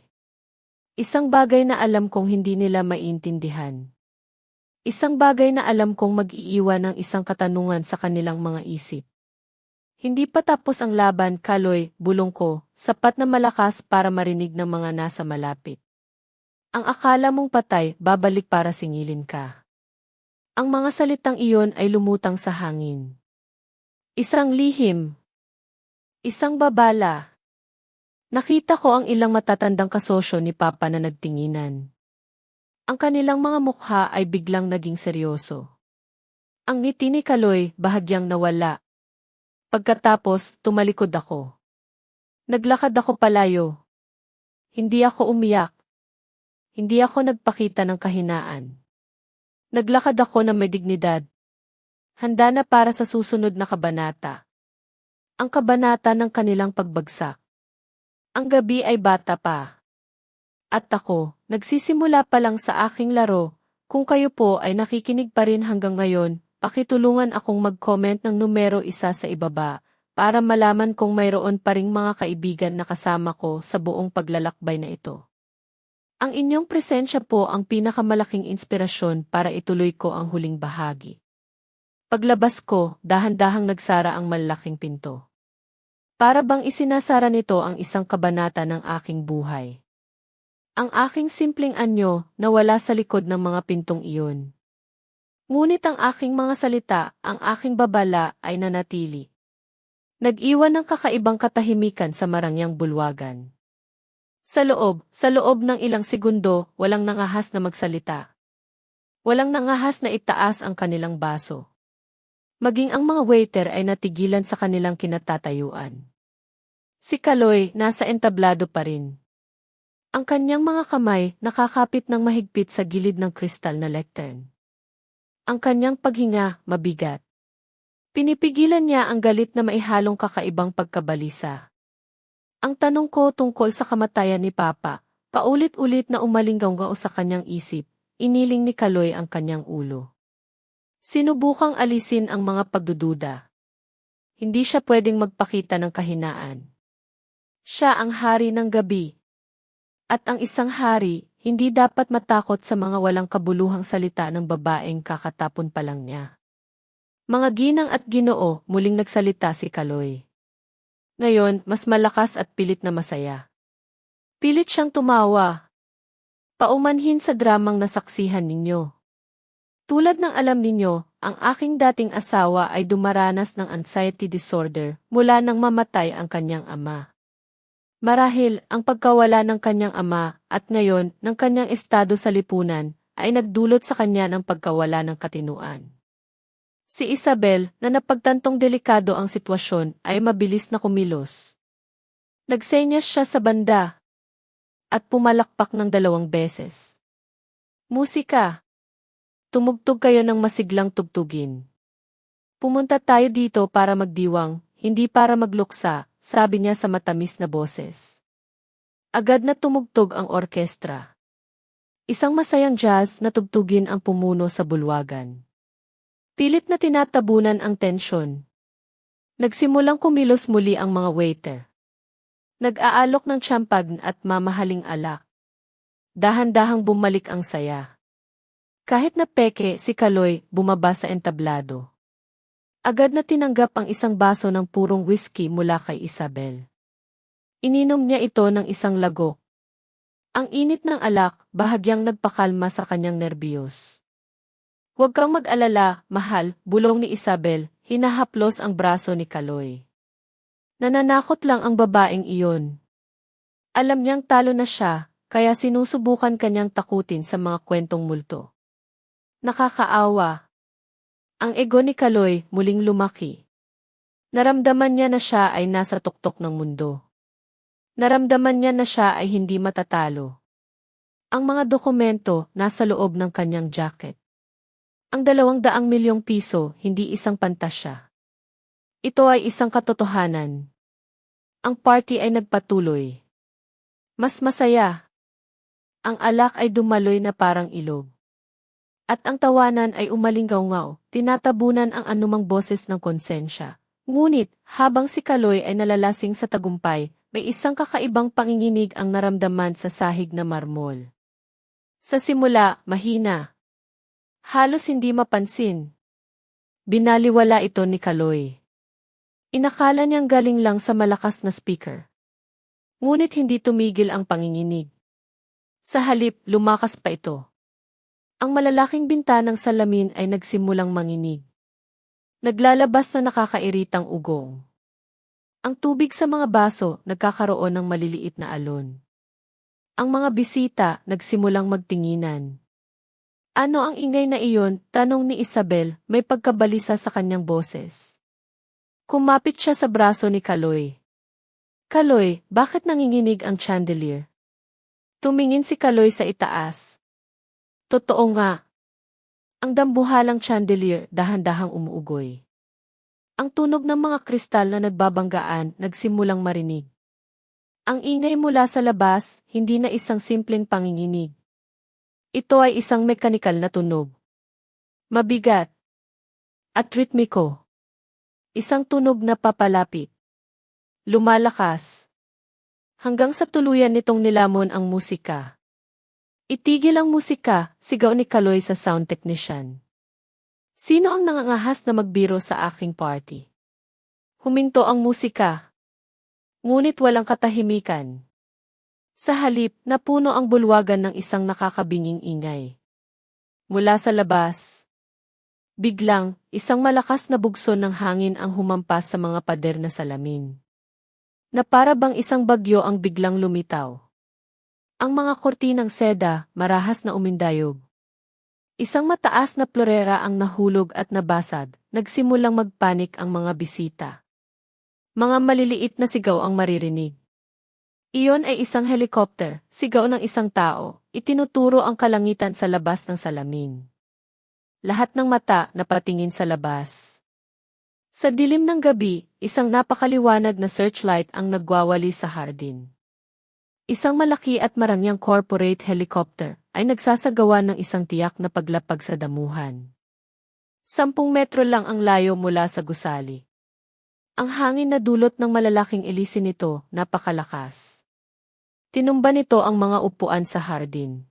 Isang bagay na alam kong hindi nila maintindihan. Isang bagay na alam kong mag-iiwan ng isang katanungan sa kanilang mga isip. Hindi pa tapos ang laban, Kaloy, bulong ko, sapat na malakas para marinig ng mga nasa malapit. Ang akala mong patay, babalik para singilin ka. Ang mga salitang iyon ay lumutang sa hangin. Isang lihim. Isang babala. Nakita ko ang ilang matatandang kasosyo ni Papa na nagtinginan. Ang kanilang mga mukha ay biglang naging seryoso. Ang ngiti ni Kaloy bahagyang nawala. Pagkatapos, tumalikod ako. Naglakad ako palayo. Hindi ako umiyak. Hindi ako nagpakita ng kahinaan. Naglakad ako na may dignidad. Handa na para sa susunod na kabanata. Ang kabanata ng kanilang pagbagsak. Ang gabi ay bata pa. At ako, nagsisimula pa lang sa aking laro. Kung kayo po ay nakikinig pa rin hanggang ngayon, pakitulungan akong mag-comment ng numero 1 sa ibaba, para malaman kung mayroon pa ring mga kaibigan na kasama ko sa buong paglalakbay na ito. Ang inyong presensya po ang pinakamalaking inspirasyon para ituloy ko ang huling bahagi. Paglabas ko, dahan-dahang nagsara ang malaking pinto. Para bang isinasara nito ang isang kabanata ng aking buhay. Ang aking simpleng anyo nawala sa likod ng mga pintong iyon. Ngunit ang aking mga salita, ang aking babala ay nanatili. Nag-iwan ng kakaibang katahimikan sa marangyang bulwagan. Sa loob ng ilang segundo, walang nangahas na magsalita. Walang nangahas na itaas ang kanilang baso. Maging ang mga waiter ay natigilan sa kanilang kinatatayuan. Si Kaloy nasa entablado pa rin. Ang kanyang mga kamay nakakapit ng mahigpit sa gilid ng kristal na lectern. Ang kanyang paghinga, mabigat. Pinipigilan niya ang galit na maihalong kakaibang pagkabalisa. Ang tanong ko tungkol sa kamatayan ni Papa, paulit-ulit na umalinggaw sa kanyang isip, iniling ni Kaloy ang kanyang ulo. Sinubukang alisin ang mga pagdududa. Hindi siya pwedeng magpakita ng kahinaan. Siya ang hari ng gabi. At ang isang hari, hindi dapat matakot sa mga walang kabuluhang salita ng babaeng kakatapon pa lang niya. Mga ginang at ginoo, muling nagsalita si Kaloy. Ngayon, mas malakas at pilit na masaya. Pilit siyang tumawa. Paumanhin sa dramang nasaksihan ninyo. Tulad ng alam ninyo, ang aking dating asawa ay dumaranas ng anxiety disorder mula nang mamatay ang kanyang ama. Marahil, ang pagkawala ng kanyang ama at ngayon ng kanyang estado sa lipunan ay nagdulot sa kanya ng pagkawala ng katinuan. Si Isabel, na napagtantong delikado ang sitwasyon, ay mabilis na kumilos. Nagsenyas siya sa banda at pumalakpak ng 2 beses. Musika. Tumugtog kayo ng masiglang tugtugin. Pumunta tayo dito para magdiwang, hindi para magluksa, sabi niya sa matamis na boses. Agad na tumugtog ang orkestra. Isang masayang jazz na tugtugin ang pumuno sa bulwagan. Pilit na tinatabunan ang tensyon. Nagsimulang kumilos muli ang mga waiter. Nag-aalok ng champagne at mamahaling alak. Dahan-dahang bumalik ang saya. Kahit na peke, si Kaloy bumaba sa entablado. Agad na tinanggap ang isang baso ng purong whiskey mula kay Isabel. Ininom niya ito ng isang lagok. Ang init ng alak, bahagyang nagpakalma sa kanyang nerbiyos. Huwag kang mag-alala, mahal, bulong ni Isabel, hinahaplos ang braso ni Kaloy. Nananakot lang ang babaeng iyon. Alam niyang talo na siya, kaya sinusubukan kanyang takutin sa mga kwentong multo. Nakakaawa. Ang ego ni Kaloy muling lumaki. Naramdaman niya na siya ay nasa tuktok ng mundo. Naramdaman niya na siya ay hindi matatalo. Ang mga dokumento nasa loob ng kanyang jacket. Ang 200 milyong piso, hindi isang pantasya. Ito ay isang katotohanan. Ang party ay nagpatuloy. Mas masaya. Ang alak ay dumaloy na parang ilog. At ang tawanan ay umalinggaw-ngaw, tinatabunan ang anumang boses ng konsensya. Ngunit, habang si Kaloy ay nalalasing sa tagumpay, may isang kakaibang panginginig ang naramdaman sa sahig na marmol. Sa simula, mahina. Halos hindi mapansin. Binaliwala ito ni Kaloy. Inakala niyang galing lang sa malakas na speaker. Ngunit hindi tumigil ang panginginig. Sa halip, lumakas pa ito. Ang malalaking bintanang salamin ay nagsimulang manginig. Naglalabas na nakakairitang ugong. Ang tubig sa mga baso nagkakaroon ng maliliit na alon. Ang mga bisita nagsimulang magtinginan. Ano ang ingay na iyon? Tanong ni Isabel, may pagkabalisa sa kanyang boses. Kumapit siya sa braso ni Kaloy. Kaloy, bakit nanginginig ang chandelier? Tumingin si Kaloy sa itaas. Totoo nga. Ang dambuhalang chandelier dahan-dahang umuugoy. Ang tunog ng mga kristal na nagbabanggaan nagsimulang marinig. Ang ingay mula sa labas, hindi na isang simpleng panginginig. Ito ay isang mekanikal na tunog. Mabigat. At ritmiko. Isang tunog na papalapit. Lumalakas. Hanggang sa tuluyan nitong nilamon ang musika. Itigil ang musika, sigaw ni Kaloy sa sound technician. Sino ang nangangahas na magbiro sa aking party? Huminto ang musika. Ngunit walang katahimikan. Sa halip, napuno ang bulwagan ng isang nakakabinging ingay. Mula sa labas. Biglang, isang malakas na bugso ng hangin ang humampas sa mga pader na salamin. Na para bang isang bagyo ang biglang lumitaw. Ang mga kortinang seda, marahas na umindayog. Isang mataas na florera ang nahulog at nabasag, nagsimulang magpanik ang mga bisita. Mga maliliit na sigaw ang maririnig. Iyon ay isang helicopter, sigaw ng isang tao, itinuturo ang kalangitan sa labas ng salamin. Lahat ng mata napatingin sa labas. Sa dilim ng gabi, isang napakaliwanag na searchlight ang nagwawali sa hardin. Isang malaki at marangyang corporate helicopter ay nagsasagawa ng isang tiyak na paglapag sa damuhan. 10 metro lang ang layo mula sa gusali. Ang hangin na dulot ng malalaking ilisin nito, napakalakas. Tinumba nito ang mga upuan sa hardin.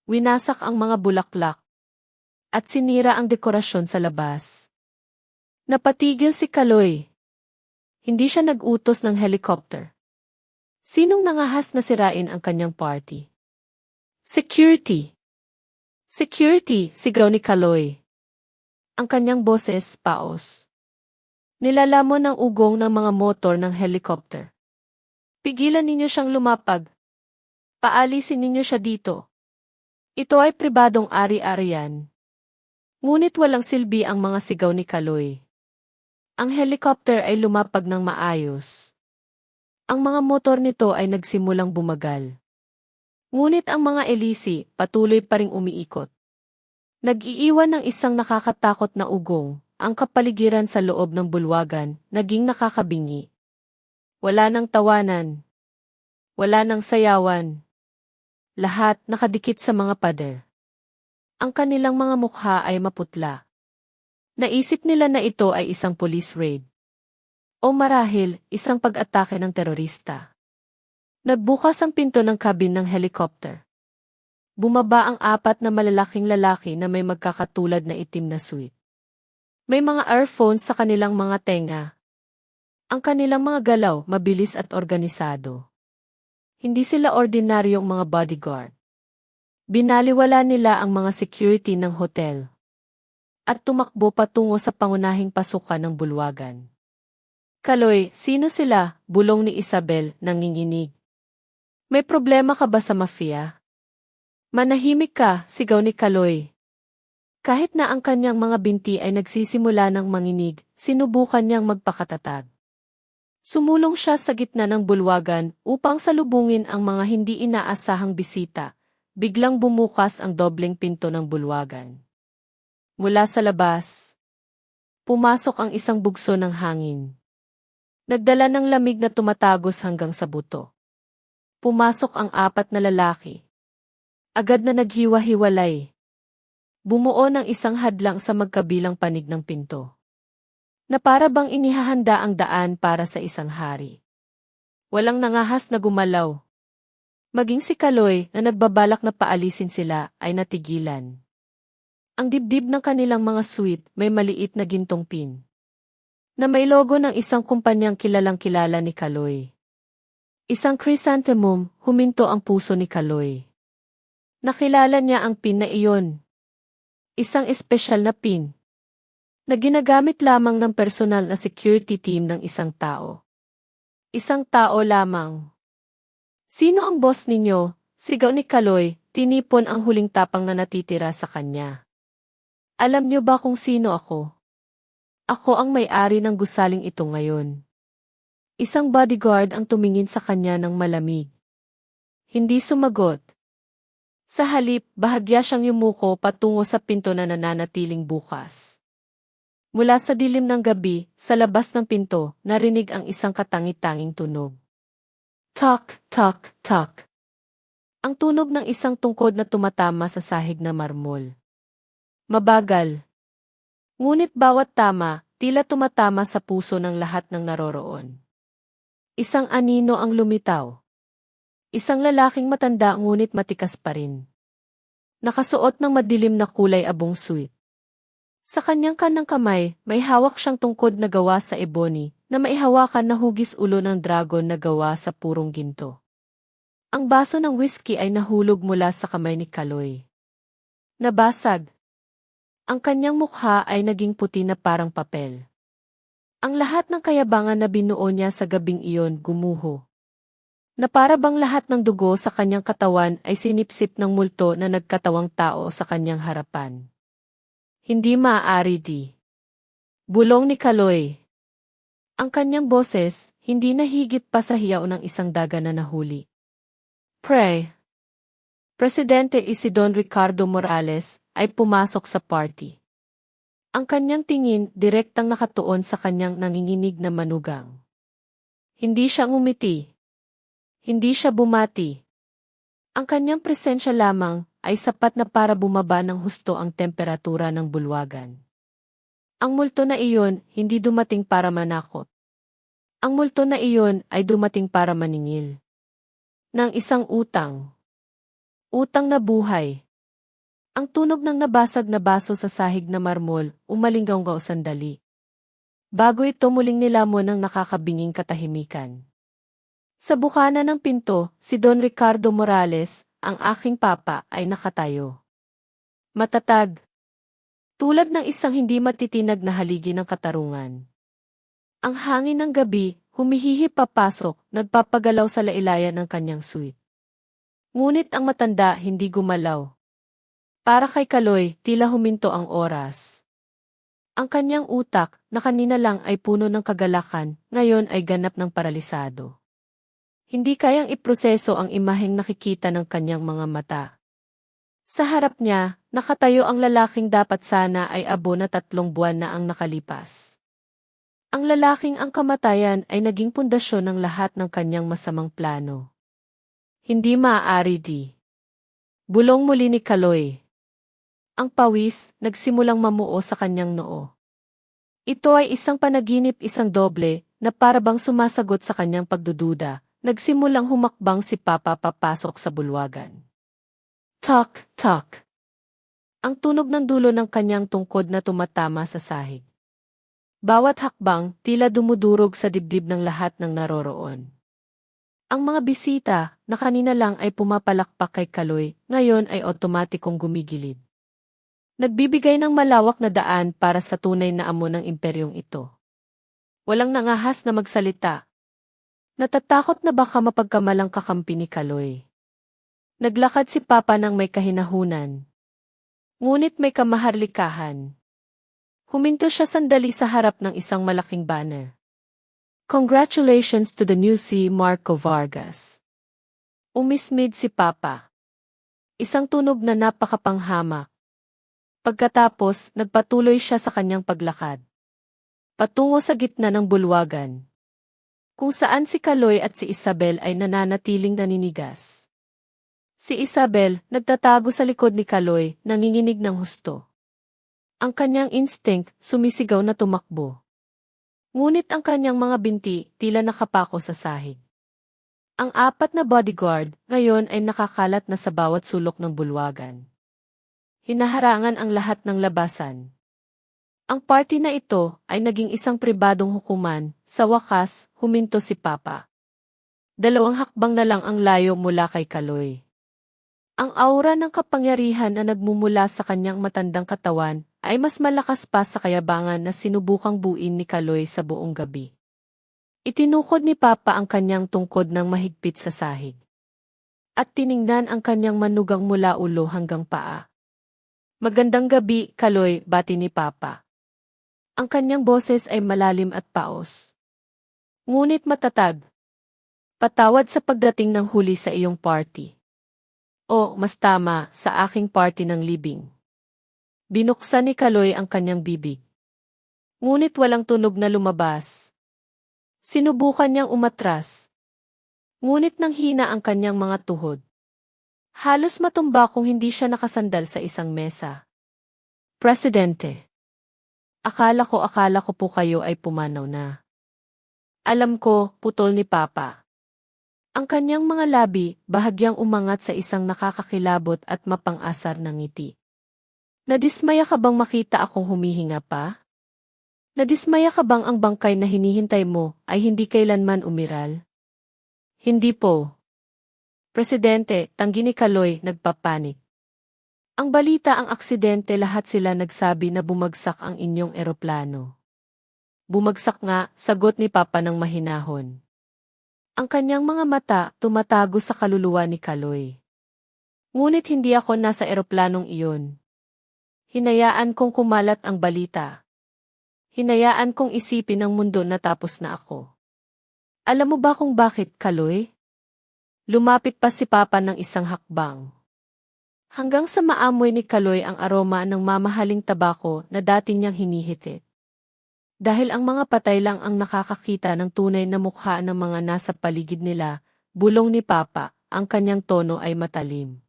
Winasak ang mga bulaklak. At sinira ang dekorasyon sa labas. Napatigil si Kaloy. Hindi siya nag-utos ng helicopter. Sinong nangahas na sirain ang kanyang party? Security! Security! Sigaw ni Kaloy. Ang kanyang boses paos. Nilalamon ng ugong ng mga motor ng helicopter. Pigilan ninyo siyang lumapag. Paalisin ninyo siya dito. Ito ay pribadong ari-arian. Ngunit walang silbi ang mga sigaw ni Kaloy. Ang helicopter ay lumapag ng maayos. Ang mga motor nito ay nagsimulang bumagal. Ngunit ang mga elisi patuloy pa ring umiikot. Nag-iiwan ng isang nakakatakot na ugong, ang kapaligiran sa loob ng bulwagan, naging nakakabingi. Wala nang tawanan. Wala nang sayawan. Lahat nakadikit sa mga pader. Ang kanilang mga mukha ay maputla. Naisip nila na ito ay isang police raid. O marahil, isang pag-atake ng terorista. Nagbukas ang pinto ng cabin ng helicopter. Bumaba ang 4 na malalaking lalaki na may magkakatulad na itim na suit. May mga earphones sa kanilang mga tenga. Ang kanilang mga galaw, mabilis at organisado. Hindi sila ordinaryong mga bodyguard. Binaliwala nila ang mga security ng hotel. At tumakbo patungo sa pangunahing pasukan ng bulwagan. Kaloy, sino sila? Bulong ni Isabel, nanginginig. May problema ka ba sa mafia? Manahimik ka, sigaw ni Kaloy. Kahit na ang kanyang mga binti ay nagsisimula ng manginig, sinubukan niyang magpakatatag. Sumulong siya sa gitna ng bulwagan upang salubungin ang mga hindi inaasahang bisita. Biglang bumukas ang dobleng pinto ng bulwagan. Mula sa labas, pumasok ang isang bugso ng hangin. Nagdala ng lamig na tumatagos hanggang sa buto. Pumasok ang 4 na lalaki. Agad na naghiwa-hiwalay. Bumuo ng isang hadlang sa magkabilang panig ng pinto. Na para bang inihahanda ang daan para sa isang hari. Walang nangahas na gumalaw. Maging si Kaloy na nagbabalak na paalisin sila ay natigilan. Ang dibdib ng kanilang mga suite may maliit na gintong pin. Na may logo ng isang kumpanyang kilalang-kilala ni Kaloy. Isang chrysanthemum, huminto ang puso ni Kaloy. Nakilala niya ang pin na iyon. Isang espesyal na pin. Na ginagamit lamang ng personal na security team ng isang tao. Isang tao lamang. Sino ang boss ninyo? Sigaw ni Kaloy, tinipon ang huling tapang na natitira sa kanya. Alam niyo ba kung sino ako? Ako ang may-ari ng gusaling ito ngayon. Isang bodyguard ang tumingin sa kanya ng malamig. Hindi sumagot. Sa halip, bahagya siyang yumuko patungo sa pinto na nananatiling bukas. Mula sa dilim ng gabi, sa labas ng pinto, narinig ang isang katangi-tanging tunog. Tok, tok, tok. Ang tunog ng isang tungkod na tumatama sa sahig na marmol. Mabagal. Ngunit bawat tama, tila tumatama sa puso ng lahat ng naroroon. Isang anino ang lumitaw. Isang lalaking matanda ngunit matikas pa rin. Nakasuot ng madilim na kulay abong suit. Sa kanyang kanang kamay, may hawak siyang tungkod na gawa sa ebony, na maihawakan na hugis ulo ng dragon na gawa sa purong ginto. Ang baso ng whiskey ay nahulog mula sa kamay ni Kaloy. Nabasag. Ang kanyang mukha ay naging puti na parang papel. Ang lahat ng kayabangan na binuo niya sa gabing iyon gumuho. Na para bang lahat ng dugo sa kanyang katawan ay sinipsip ng multo na nagkatawang tao sa kanyang harapan. Hindi maaari di. Bulong ni Kaloy. Ang kanyang boses, hindi nahigit pa sa hiyaw ng isang daga na nahuli. Presidente Isidon Ricardo Morales ay pumasok sa party. Ang kanyang tingin direktang nakatuon sa kanyang nanginginig na manugang. Hindi siya ngumiti. Hindi siya bumati. Ang kanyang presensya lamang ay sapat na para bumaba ng husto ang temperatura ng bulwagan. Ang multo na iyon hindi dumating para manakot. Ang multo na iyon ay dumating para maningil. Ng isang utang. Utang na buhay. Ang tunog ng nabasag na baso sa sahig na marmol, umalinggaw sandali. Bago ito muling nilamon ng nakakabinging katahimikan. Sa bukana ng pinto, si Don Ricardo Morales, ang aking papa, ay nakatayo. Matatag. Tulad ng isang hindi matitinag na haligi ng katarungan. Ang hangin ng gabi, humihihip papasok, nagpapagalaw sa lailayan ng kanyang suite. Ngunit ang matanda hindi gumalaw. Para kay Kaloy, tila huminto ang oras. Ang kanyang utak, na kanina lang ay puno ng kagalakan, ngayon ay ganap ng paralisado. Hindi kayang iproseso ang imaheng nakikita ng kanyang mga mata. Sa harap niya, nakatayo ang lalaking dapat sana ay abo na 3 buwan na ang nakalipas. Ang lalaking ang kamatayan ay naging pundasyon ng lahat ng kanyang masamang plano. Hindi maaari di. Bulong muli ni Kaloy. Ang pawis, nagsimulang mamuo sa kanyang noo. Ito ay isang panaginip, isang doble, na parabang sumasagot sa kanyang pagdududa. Nagsimulang humakbang si Papa papasok sa bulwagan. Tok, tok. Ang tunog ng dulo ng kanyang tungkod na tumatama sa sahig. Bawat hakbang, tila dumudurog sa dibdib ng lahat ng naroroon. Ang mga bisita, na kanina lang ay pumapalakpak kay Kaloy, ngayon ay otomatikong gumigilid. Nagbibigay ng malawak na daan para sa tunay na amo ng imperyong ito. Walang nangahas na magsalita. Natatakot na baka mapagkamalang kakampi ni Kaloy. Naglakad si Papa ng may kahinahunan. Ngunit may kamaharlikahan. Huminto siya sandali sa harap ng isang malaking banner. Congratulations to the new C. Marco Vargas. Umismid si Papa. Isang tunog na napakapanghamak. Pagkatapos, nagpatuloy siya sa kanyang paglakad. Patungo sa gitna ng bulwagan, kung saan si Kaloy at si Isabel ay nananatiling naninigas. Si Isabel, nagtatago sa likod ni Kaloy, nanginginig ng husto. Ang kanyang instinct, sumisigaw na tumakbo. Ngunit ang kanyang mga binti, tila nakapako sa sahig. Ang 4 na bodyguard, ngayon ay nakakalat na sa bawat sulok ng bulwagan. Hinaharangan ang lahat ng labasan. Ang party na ito ay naging isang pribadong hukuman, sa wakas, huminto si Papa. 2 hakbang na lang ang layo mula kay Kaloy. Ang aura ng kapangyarihan na nagmumula sa kanyang matandang katawan ay mas malakas pa sa kayabangan na sinubukang buuin ni Kaloy sa buong gabi. Itinukod ni Papa ang kanyang tungkod ng mahigpit sa sahig. At tiningnan ang kanyang manugang mula ulo hanggang paa. Magandang gabi, Kaloy, bati ni Papa. Ang kanyang boses ay malalim at paos. Ngunit matatag. Patawad sa pagdating ng huli sa iyong party. O, mas tama, sa aking party ng libing. Binuksan ni Kaloy ang kanyang bibig. Ngunit walang tunog na lumabas. Sinubukan niyang umatras. Ngunit nanghina ang kanyang mga tuhod. Halos matumba kung hindi siya nakasandal sa isang mesa. Presidente. Akala ko po kayo ay pumanaw na. Alam ko, putol ni Papa. Ang kanyang mga labi, bahagyang umangat sa isang nakakakilabot at mapang-asar na ngiti. Nadismaya ka bang makita akong humihinga pa? Nadismaya ka bang ang bangkay na hinihintay mo ay hindi kailanman umiral? Hindi po. Presidente, tanggi ni Kaloy, nagpapanik. Ang balita ang aksidente, lahat sila nagsabi na bumagsak ang inyong eroplano. Bumagsak nga, sagot ni Papa ng mahinahon. Ang kanyang mga mata tumatago sa kaluluwa ni Kaloy. Ngunit hindi ako nasa eroplanong iyon. Hinayaan kong kumalat ang balita. Hinayaan kong isipin ng mundo na tapos na ako. Alam mo ba kung bakit, Kaloy? Lumapit pa si Papa ng isang hakbang. Hanggang sa maamoy ni Kaloy ang aroma ng mamahaling tabako na dati niyang hinihitit. Dahil ang mga patay lang ang nakakakita ng tunay na mukha ng mga nasa paligid nila, bulong ni Papa, ang kanyang tono ay matalim.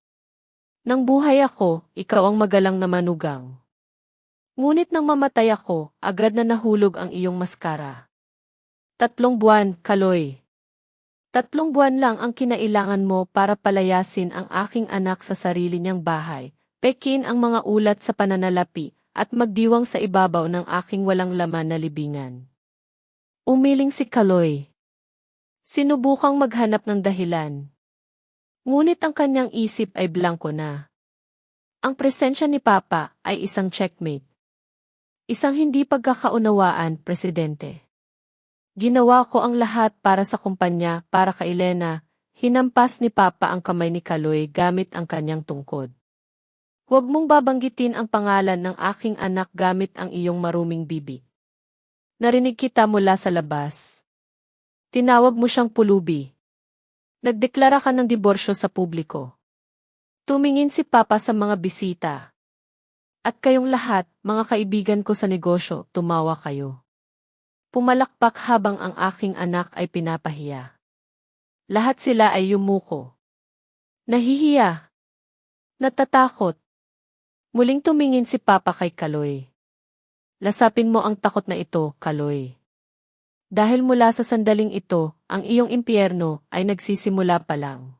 Nang buhay ako, ikaw ang magalang na manugang. Ngunit nang mamatay ako, agad na nahulog ang iyong maskara. 3 buwan, Kaloy. 3 buwan lang ang kinailangan mo para palayasin ang aking anak sa sarili niyang bahay, pekin ang mga ulat sa pananalapi, at magdiwang sa ibabaw ng aking walang laman na libingan. Umiling si Kaloy. Sinubukang maghanap ng dahilan. Ngunit ang kanyang isip ay blanko na. Ang presensya ni Papa ay isang checkmate. Isang hindi pagkakaunawaan, Presidente. Ginawa ko ang lahat para sa kumpanya, para kay Elena. Hinampas ni Papa ang kamay ni Kaloy gamit ang kanyang tungkod. Huwag mong babanggitin ang pangalan ng aking anak gamit ang iyong maruming bibig. Narinig kita mula sa labas. Tinawag mo siyang pulubi. Nagdeklara ka ng diborsyo sa publiko. Tumingin si Papa sa mga bisita. At kayong lahat, mga kaibigan ko sa negosyo, tumawa kayo. Pumalakpak habang ang aking anak ay pinapahiya. Lahat sila ay yumuko. Nahihiya. Natatakot. Muling tumingin si Papa kay Kaloy. Lasapin mo ang takot na ito, Kaloy. Dahil mula sa sandaling ito, ang iyong impyerno ay nagsisimula pa lang.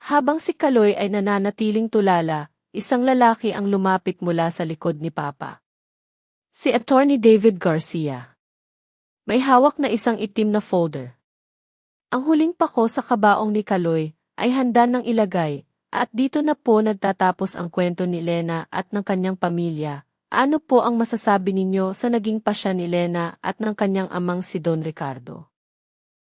Habang si Kaloy ay nananatiling tulala, isang lalaki ang lumapit mula sa likod ni Papa. Si Attorney David Garcia. May hawak na isang itim na folder. Ang huling pako sa kabaong ni Kaloy ay handa ng ilagay, at dito na po nagtatapos ang kwento ni Lena at ng kanyang pamilya. Ano po ang masasabi ninyo sa naging pasya ni Lena at ng kanyang amang si Don Ricardo?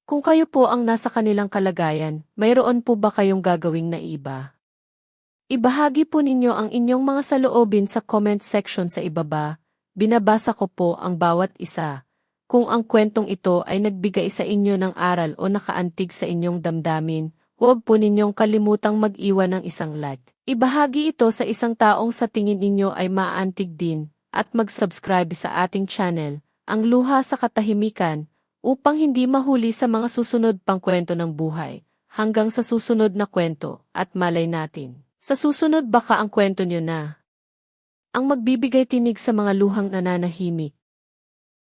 Kung kayo po ang nasa kanilang kalagayan, mayroon po ba kayong gagawing naiba? Ibahagi po ninyo ang inyong mga saloobin sa comment section sa ibaba. Binabasa ko po ang bawat isa. Kung ang kwentong ito ay nagbigay sa inyo ng aral o nakaantig sa inyong damdamin, huwag po ninyong kalimutang mag-iwan ng isang like. Ibahagi ito sa isang taong sa tingin ninyo ay maaantig din, at mag-subscribe sa ating channel, Ang Luha sa Katahimikan, upang hindi mahuli sa mga susunod pang kwento ng buhay. Hanggang sa susunod na kwento, at malay natin. Sa susunod baka ang kwento nyo na ang magbibigay tinig sa mga luhang nananahimik.